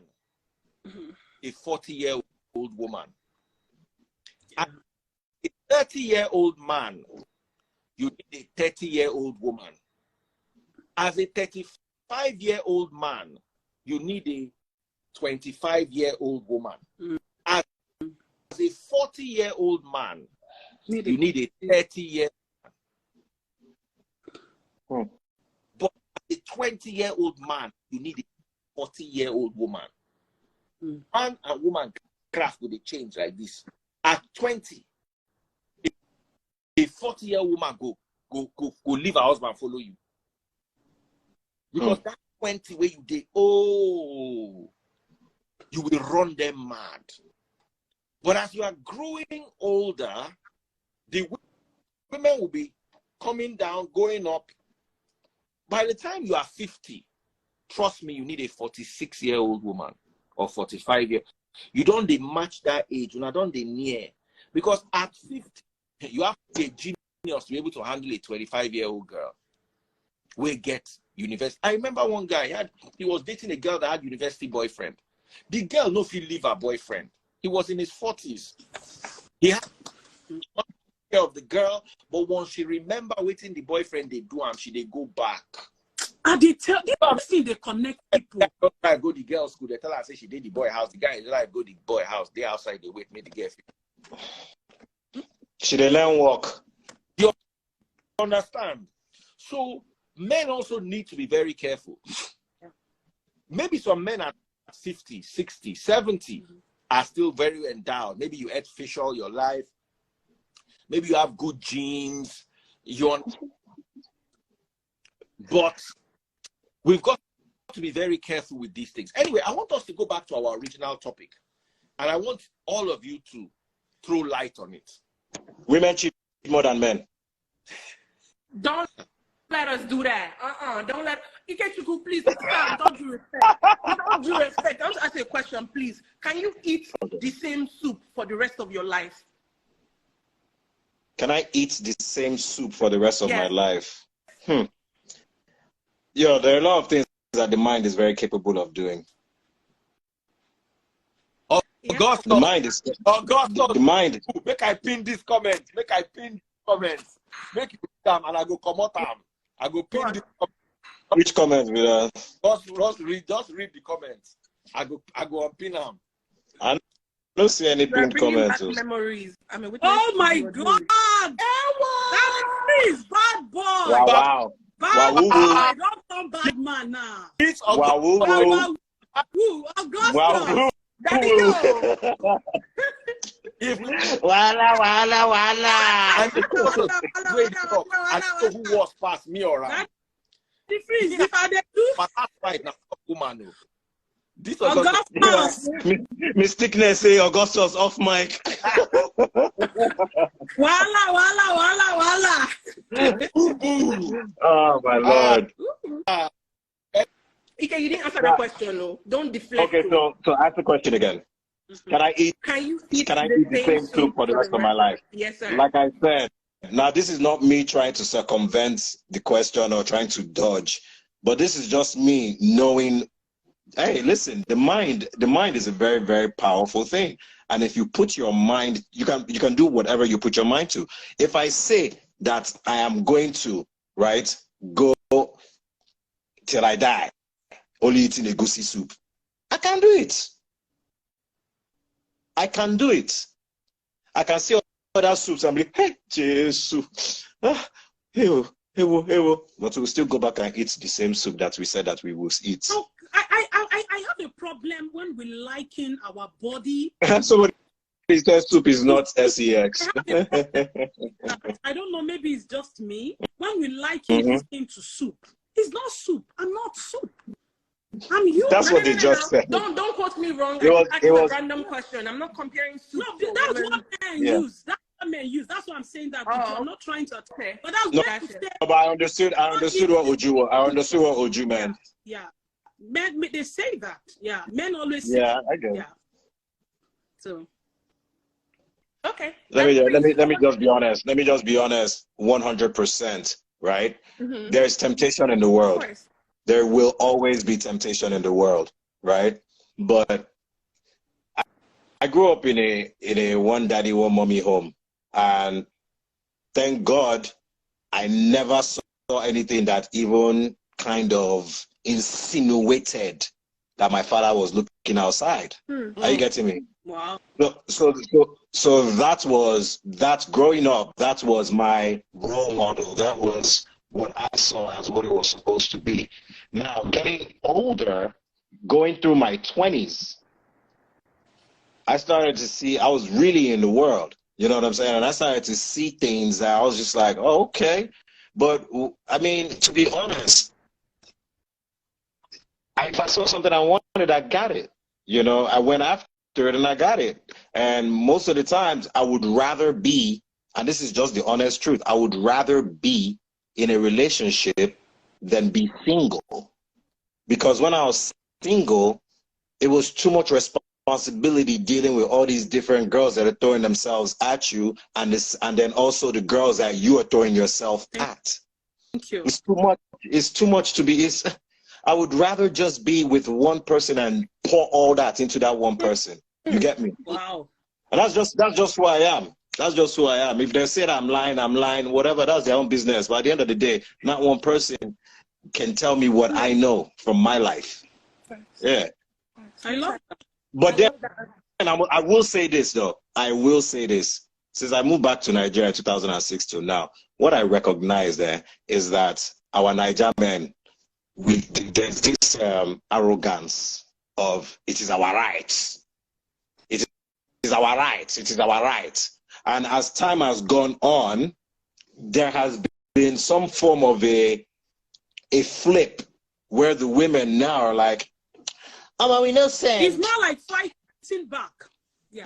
[SPEAKER 1] a 40-year-old woman, as a 30-year-old man, you need a 30-year-old woman. As a 35-year-old man, you need a 25-year-old woman. As a 40-year-old man, you need a 30-year-old man. But a 20-year-old man, you need a 40-year-old woman. Man and woman craft with a change like this. At 20, a 40-year-old woman go leave her husband, follow you. Because that 20 where you did, you will run them mad. But as you are growing older, the women will be coming down, going up. By the time you are 50, trust me, you need a 46-year-old woman or 45-year. You don't match that age. You don't near. Because at 50, you have to be a genius to be able to handle a 25-year-old girl. We get university. I remember one guy, he was dating a girl that had university boyfriend. The girl no feel leave her boyfriend. He was in his 40s. He had care of the girl, but once she remember waiting the boyfriend they do and they go back.
[SPEAKER 3] And they tell see they connect people.
[SPEAKER 1] I go to the girl's school, they tell her say she did the boy house. The guy is like go to the boy house. They outside they wait me the girl.
[SPEAKER 7] She they learn walk.
[SPEAKER 1] You understand? So men also need to be very careful. Maybe some men at 50, 60, 70 are still very endowed. Maybe you ate fish all your life. Maybe you have good genes. But we've got to be very careful with these things. Anyway, I want us to go back to our original topic. And I want all of you to throw light on it.
[SPEAKER 7] Women cheat more than men.
[SPEAKER 2] Don't let us do that. Don't let Ikechukwu, please stop. Don't do respect. Don't do respect. I want to ask you a question, please. Can you eat the same soup for the rest of your life?
[SPEAKER 7] Can I eat the same soup for the rest of my life? Yo, there are a lot of things that the mind is very capable of doing.
[SPEAKER 1] Augustus,
[SPEAKER 7] the mind is.
[SPEAKER 1] Augustus,
[SPEAKER 7] the mind.
[SPEAKER 1] Make I pin this comment. Make I pin this comment. Make you put them and I go come out them. I go pin this comment.
[SPEAKER 7] Which comment will
[SPEAKER 1] Just read the comments. I go unpin them.
[SPEAKER 7] I don't see any pinned comments.
[SPEAKER 2] Memories.
[SPEAKER 3] Oh my God! That is bad boy.
[SPEAKER 7] Wow.
[SPEAKER 3] Bad boy. Don't come bad man now.
[SPEAKER 1] It's
[SPEAKER 3] Augustus.
[SPEAKER 2] Daddy, no.
[SPEAKER 1] And who was past me or right?
[SPEAKER 3] The freeze. If I do,
[SPEAKER 1] but that's right now, woman. This
[SPEAKER 3] Augustus.
[SPEAKER 7] Mistakeness say Augustus off mic.
[SPEAKER 3] Wala.
[SPEAKER 7] Oh my Lord.
[SPEAKER 2] Okay, you didn't answer that question, no. Don't deflect.
[SPEAKER 7] Okay, so ask the question again. Can you eat the same soup for the rest of my life?
[SPEAKER 2] Yes, sir.
[SPEAKER 7] Like I said, now this is not me trying to circumvent the question or trying to dodge, but this is just me knowing, hey, listen, the mind is a very, very powerful thing. And if you put your mind, you can do whatever you put your mind to. If I say that I am going to, right, go till I die, only eating a goosey soup, I can do it. I can do it. I can see other soups and be like, hey, Jesus. But we'll still go back and eat the same soup that we said that we will eat.
[SPEAKER 3] So I have a problem when we liken our body.
[SPEAKER 7] Somebody says soup is not sex.
[SPEAKER 3] I don't know, maybe it's just me. When we liken this thing to soup, it's not soup. I'm not soup. I'm you.
[SPEAKER 7] That's what they just said.
[SPEAKER 2] Don't quote me wrong. It was a random question. I'm not comparing soup.
[SPEAKER 3] No, that's what men use. That's what men use. That's what I'm saying. That I'm not trying to attack. But that's what I'm saying.
[SPEAKER 7] But I understood what Oju meant.
[SPEAKER 3] Yeah. Men, they say that. Yeah. Men always say
[SPEAKER 7] that. I get it.
[SPEAKER 3] Yeah. So.
[SPEAKER 2] Okay.
[SPEAKER 7] Let me just be honest. Let me just be honest. 100%. Right. There's temptation in the world. There will always be temptation in the world, right? But I grew up in a one daddy, one mommy home, and thank God I never saw anything that even kind of insinuated that my father was looking outside. Are you getting me?
[SPEAKER 3] Wow.
[SPEAKER 7] So that growing up, that was my role model. That was what I saw as what it was supposed to be. Now, getting older, going through my 20s, I started to see, I was really in the world. You know what I'm saying? And I started to see things that I was just like, oh, okay. But, I mean, to be honest, if I saw something I wanted, I got it. You know, I went after it and I got it. And most of the times I would rather be, and this is just the honest truth, I would rather be in a relationship than be single. Because when I was single, it was too much responsibility dealing with all these different girls that are throwing themselves at you, and then also the girls that you are throwing yourself at.
[SPEAKER 3] Thank you.
[SPEAKER 7] It's too much. It's too much to be. I would rather just be with one person and pour all that into that one person. You get me?
[SPEAKER 3] Wow.
[SPEAKER 7] And that's just who I am. That's just who I am. If they say I'm lying, whatever, that's their own business. But at the end of the day, not one person can tell me what I know from my life. Yeah.
[SPEAKER 3] I love that.
[SPEAKER 7] But then, and I will say this, though. I will say this. Since I moved back to Nigeria in 2006 till now, what I recognize there is that our Niger men, there's this arrogance of it is our rights. It is our rights. It is our rights. And as time has gone on, there has been some form of a flip where the women now are like, oh, we know saying.
[SPEAKER 3] It's not like fighting back. Yeah.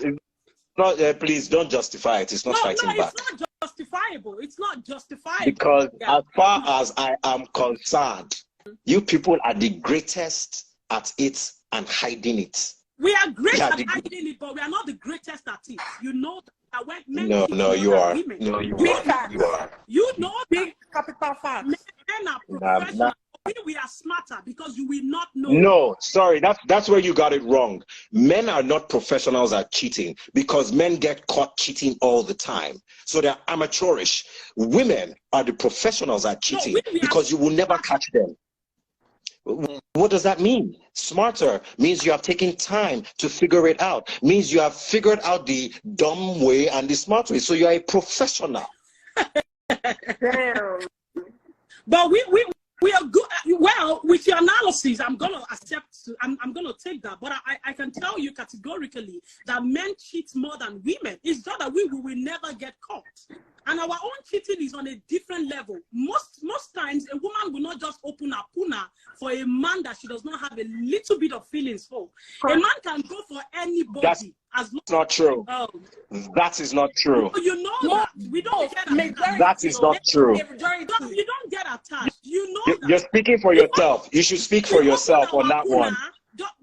[SPEAKER 7] Not, please don't justify it. It's not fighting back.
[SPEAKER 3] It's not justifiable. It's not justifiable.
[SPEAKER 7] Because as far as I am concerned, you people are the greatest at it and hiding it.
[SPEAKER 3] We are great at hiding it, but we are not the greatest at it. You know that when men
[SPEAKER 7] No, you are. Women, no, you are. You are.
[SPEAKER 3] You know
[SPEAKER 2] big capital facts.
[SPEAKER 3] Men are professional. We are smarter because you will not know.
[SPEAKER 7] No, sorry, that's where you got it wrong. Men are not professionals at cheating because men get caught cheating all the time. So they're amateurish. Women are the professionals at cheating because you will never catch them. What does that mean? Smarter means you have taken time to figure it out. Means you have figured out the dumb way and the smart way. So you are a professional.
[SPEAKER 3] But we are good. Well, with your analysis, I'm gonna accept. I'm gonna take that. But I can tell you categorically that men cheat more than women. It's just that we will never get caught. And our own cheating is on a different level. Most times, a woman will not just open a puna for a man that she does not have a little bit of feelings for. A man can go for anybody. That's
[SPEAKER 7] not true. That is not true.
[SPEAKER 3] You know that. We don't get attached.
[SPEAKER 7] That is not true.
[SPEAKER 3] You don't get attached. You know that.
[SPEAKER 7] You're speaking for yourself. You should speak for yourself on that one.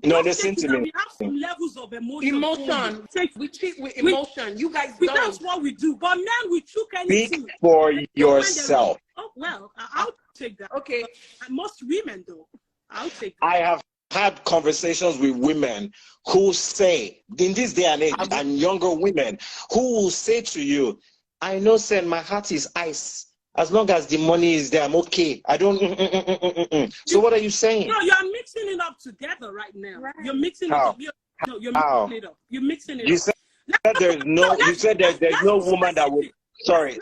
[SPEAKER 7] No, listen to me.
[SPEAKER 3] We have some levels of emotion.
[SPEAKER 2] We treat with emotion. You guys don't.
[SPEAKER 3] That's what we do. But men, we choke anything.
[SPEAKER 7] Speak for yourself.
[SPEAKER 3] Oh, well, I'll take that. Okay. And most women, though, I'll take that.
[SPEAKER 7] I have had conversations with women who say, in this day and age, and younger women, who will say to you, I know, sir, my heart is ice. As long as the money is there, I'm okay. I don't. So what are you saying?
[SPEAKER 3] No, you're mixing it up together right now. Right. You're mixing it up. You're mixing it up. You're mixing it up.
[SPEAKER 7] You said there's no. You said that there's no woman that would. Sorry.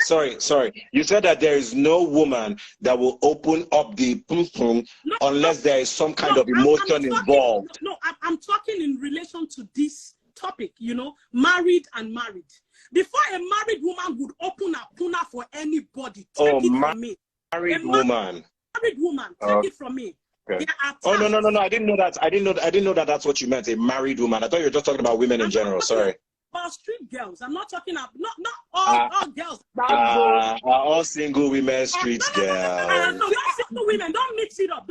[SPEAKER 7] You said that there is no woman that will open up the pum-pum unless there is some kind of emotion involved.
[SPEAKER 3] I'm talking in relation to this topic. You know, married and married. Before a married woman would open a puna for anybody, take it from me.
[SPEAKER 7] Married woman,
[SPEAKER 3] take it from me.
[SPEAKER 7] Okay. Oh no! I didn't know that. I didn't know that. That's what you meant. A married woman. I thought you were just talking about women in general. Sorry.
[SPEAKER 3] About street girls. I'm not talking about not all girls.
[SPEAKER 7] All single women, street girls.
[SPEAKER 3] No, not single women. Don't mix it up.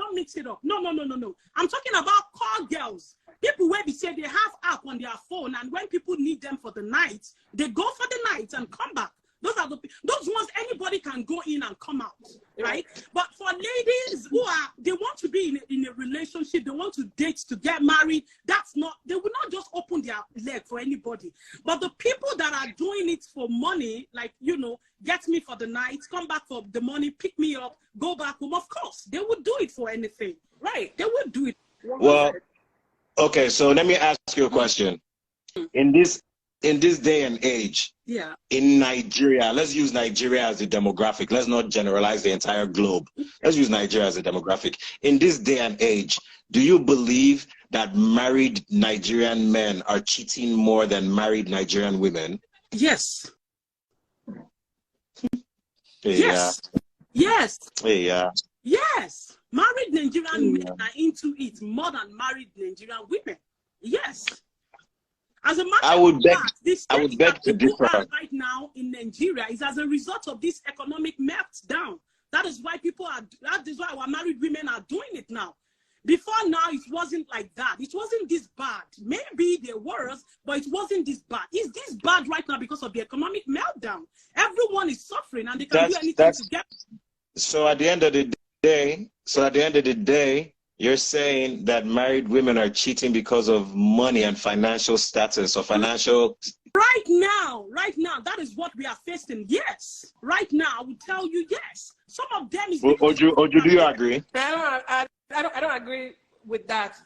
[SPEAKER 3] No. I'm talking about call girls. People where they say they have app on their phone, and when people need them for the night, they go for the night and come back. Those ones anybody can go in and come out, right? But for ladies who they want to be in a relationship, they want to date, to get married, they will not just open their leg for anybody. But the people that are doing it for money, like, you know, get me for the night, come back for the money, pick me up, go back home, of course, they would do it for anything, right? They would do it.
[SPEAKER 7] Well, okay, so let me ask you a question. In this day and age,
[SPEAKER 3] Yeah.
[SPEAKER 7] In Nigeria, let's use Nigeria as a demographic. Let's not generalize the entire globe. Let's use Nigeria as a demographic. In this day and age, do you believe that married Nigerian men are cheating more than married Nigerian women?
[SPEAKER 3] Yes.
[SPEAKER 7] Yes.
[SPEAKER 3] Yes.
[SPEAKER 7] Yeah.
[SPEAKER 3] Yes. Married Nigerian men are into it more than married Nigerian women. Yes. As a matter of fact, this
[SPEAKER 7] I would beg to differ
[SPEAKER 3] right now in Nigeria is as a result of this economic meltdown. That is why that is why our married women are doing it now. Before now, it wasn't like that. It wasn't this bad. Maybe there was, but it wasn't this bad. It's this bad right now because of the economic meltdown. Everyone is suffering and they can do anything to get.
[SPEAKER 7] So at the end of the day, you're saying that married women are cheating because of money and financial status or financial...
[SPEAKER 3] Right now, that is what we are facing. Yes. Right now, I will tell you yes. Some of them is...
[SPEAKER 7] Oju, do you agree?
[SPEAKER 2] I don't agree with that.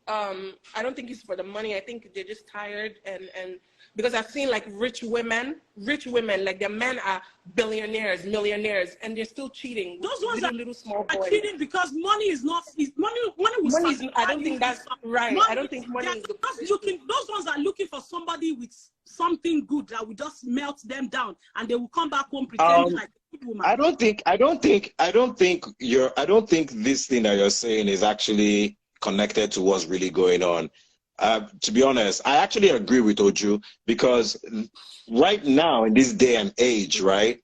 [SPEAKER 2] I don't think it's for the money. I think they're just tired and because I've seen like rich women, like their men are billionaires, millionaires, and they're still cheating.
[SPEAKER 3] Those ones
[SPEAKER 2] little small boys.
[SPEAKER 3] Cheating because money is not. Money
[SPEAKER 2] is, I don't think that's right. I don't think money is
[SPEAKER 3] those ones are looking for somebody with something good that will just melt them down, and they will come back home pretending like a good woman.
[SPEAKER 7] I don't think this thing that you're saying is actually connected to what's really going on. To be honest, I actually agree with Oju because right now in this day and age, right,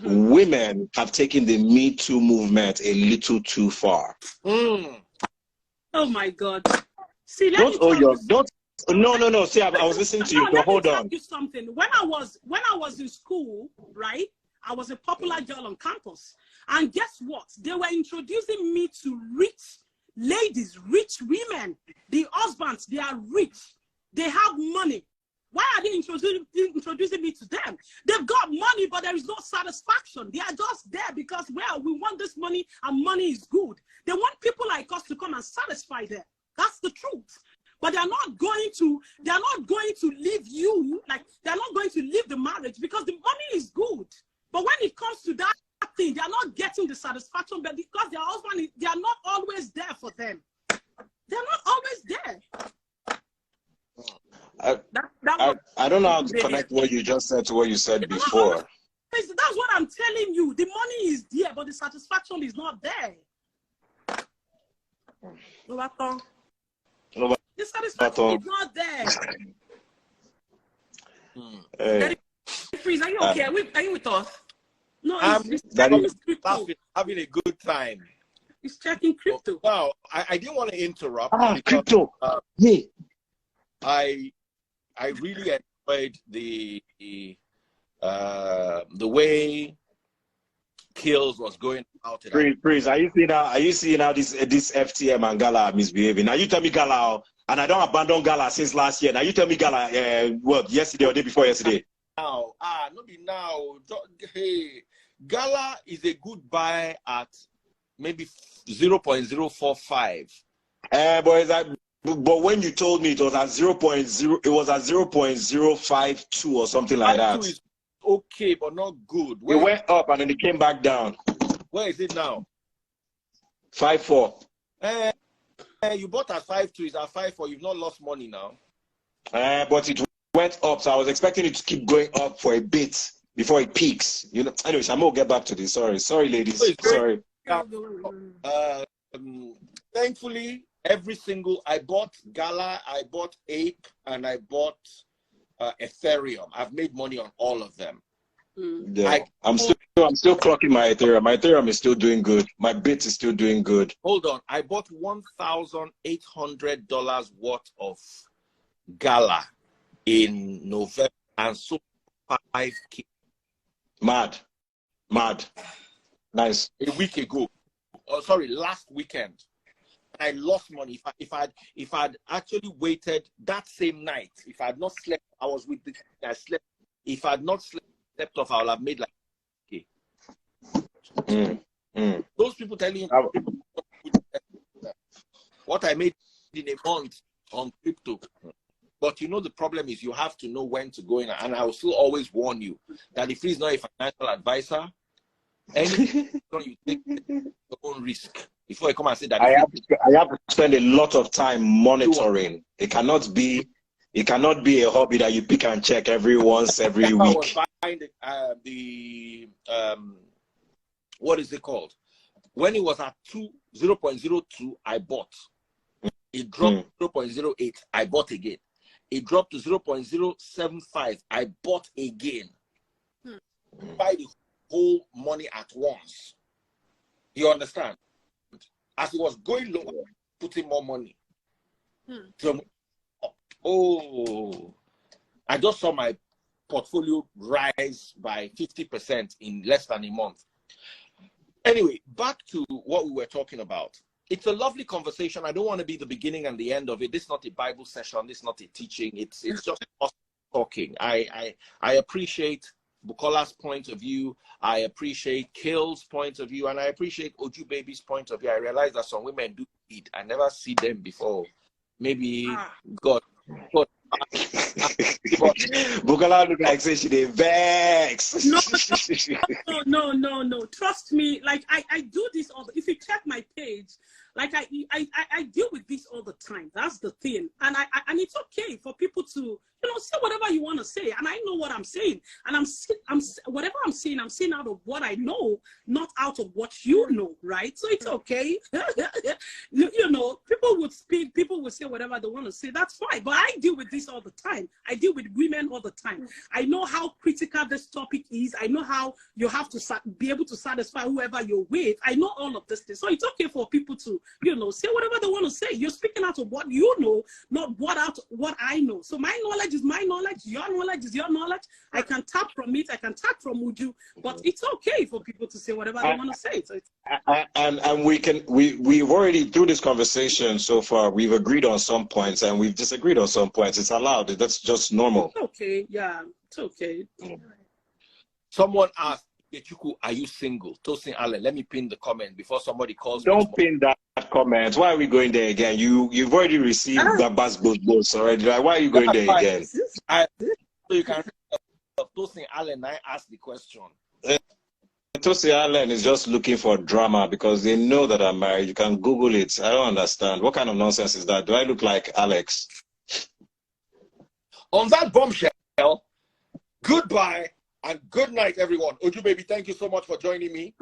[SPEAKER 7] women have taken the Me Too movement a little too far.
[SPEAKER 3] Oh my God! See,
[SPEAKER 7] no. See, I was listening to you. So hold on.
[SPEAKER 3] You something. When I was in school, right, I was a popular girl on campus, and guess what? They were introducing me to rich ladies, rich women. The husbands, they are rich. They have money. Why are they introducing me to them? They've got money, but there is no satisfaction. They are just there because, well, we want this money and money is good. They want people like us to come and satisfy them. That's the truth. But they're not going to leave you, like they're not going to leave the marriage because the money is good. But when it comes to that thing, they are not getting the satisfaction, but because their husband, they are not always there for them. They're not always there.
[SPEAKER 7] I don't know how to connect what you just said to what you said before.
[SPEAKER 3] That's what I'm telling you. The money is there, but the satisfaction is not there. The satisfaction is not there.
[SPEAKER 2] Freeze, are you okay? Are you with us?
[SPEAKER 3] No,
[SPEAKER 1] it's having a good time.
[SPEAKER 3] He's checking crypto.
[SPEAKER 1] Wow, I didn't want to interrupt.
[SPEAKER 7] Crypto.
[SPEAKER 1] I really enjoyed the way Kills was going out.
[SPEAKER 7] Freeze, are you seeing how this FTM and Gala are misbehaving? Now you tell me Gala, and I don't abandon Gala since last year. Now you tell me Gala, yesterday or day before yesterday?
[SPEAKER 1] Not now. Hey, Gala is a good buy at maybe 0.045.
[SPEAKER 7] But when you told me it was at 0.0, it was at 0.052 or something like that.
[SPEAKER 1] Is okay, but not good.
[SPEAKER 7] It went up and then it came back down.
[SPEAKER 1] Where is it now?
[SPEAKER 7] 5.4.
[SPEAKER 1] You bought at 5.2. It's at 5.4. You've not lost money now.
[SPEAKER 7] But it went up, so I was expecting it to keep going up for a bit before it peaks. You know. Anyways, I'm gonna get back to this. Sorry, ladies. Sorry.
[SPEAKER 1] Thankfully, I bought Gala, I bought Ape, and I bought Ethereum. I've made money on all of them.
[SPEAKER 7] Yeah, I'm still clocking my Ethereum. My Ethereum is still doing good. My Bit is still doing good.
[SPEAKER 1] Hold on, I bought $1,800 worth of Gala in November and so 5K.
[SPEAKER 7] Mad. Nice.
[SPEAKER 1] A week ago. Oh, sorry, last weekend. I lost money. If I'd actually waited that same night, if I had not slept, I was with the I slept. If I had not slept off, I would have made like Those people telling you what I made in a month on crypto. But you know, the problem is you have to know when to go in. And I will still always warn you that if he's not a financial advisor, anything you take your own risk. Before you come and say that,
[SPEAKER 7] I have to spend a lot of time monitoring. It cannot be a hobby that you pick and check every week.
[SPEAKER 1] I was buying what is it called? When it was at 0.02, I bought. It dropped to 0.08, I bought again. It dropped to 0.075, I bought again. Buy the whole money at once. You understand? As it was going lower, putting more money. Oh, I just saw my portfolio rise by 50% in less than a month. Anyway, back to what we were talking about. It's a lovely conversation. I don't want to be the beginning and the end of it. This is not a Bible session. This is not a teaching. It's just us talking. I appreciate Bukola's point of view. I appreciate Kill's point of view. And I appreciate Oju Baby's point of view. I realize that some women do eat. I never see them before. Maybe God.
[SPEAKER 7] Bukola look like say she dey vex.
[SPEAKER 3] No. Trust me. Like I do this all. If you check my page, like I deal with this all the time. That's the thing, and it's okay for people to say whatever you want to say, and I know what I'm saying, and I'm whatever I'm saying out of what I know, not out of what you know, right? So it's okay. People would speak, people would say whatever they want to say. That's fine, but I deal with this all the time. I deal with women all the time. I know how critical this topic is. I know how you have to be able to satisfy whoever you're with. I know all of this things. So it's okay for people to, say whatever they want to say. You're speaking out of what you know, not what I know. So my knowledge is my knowledge. Your knowledge is your knowledge. I can tap from it. I can tap from Uju. But it's okay for people to say whatever they want to say. So
[SPEAKER 7] and we've already, through this conversation so far, we've agreed on some points and we've disagreed on some points. It's allowed. That's just normal.
[SPEAKER 3] It's okay. Yeah, it's okay.
[SPEAKER 1] Someone asked, Ikechukwu, are you single? Tosin Allen, let me pin the comment before somebody calls.
[SPEAKER 7] Don't pin that comment. Why are we going there again? You've already received that both already. Like, why are you going there again?
[SPEAKER 1] So you can Tosin Allen, I asked the question.
[SPEAKER 7] Tosin Allen is just looking for drama because they know that I'm married. You can Google it. I don't understand. What kind of nonsense is that? Do I look like Alex?
[SPEAKER 1] On that bombshell, goodbye and good night, everyone. Oju Baby, thank you so much for joining me.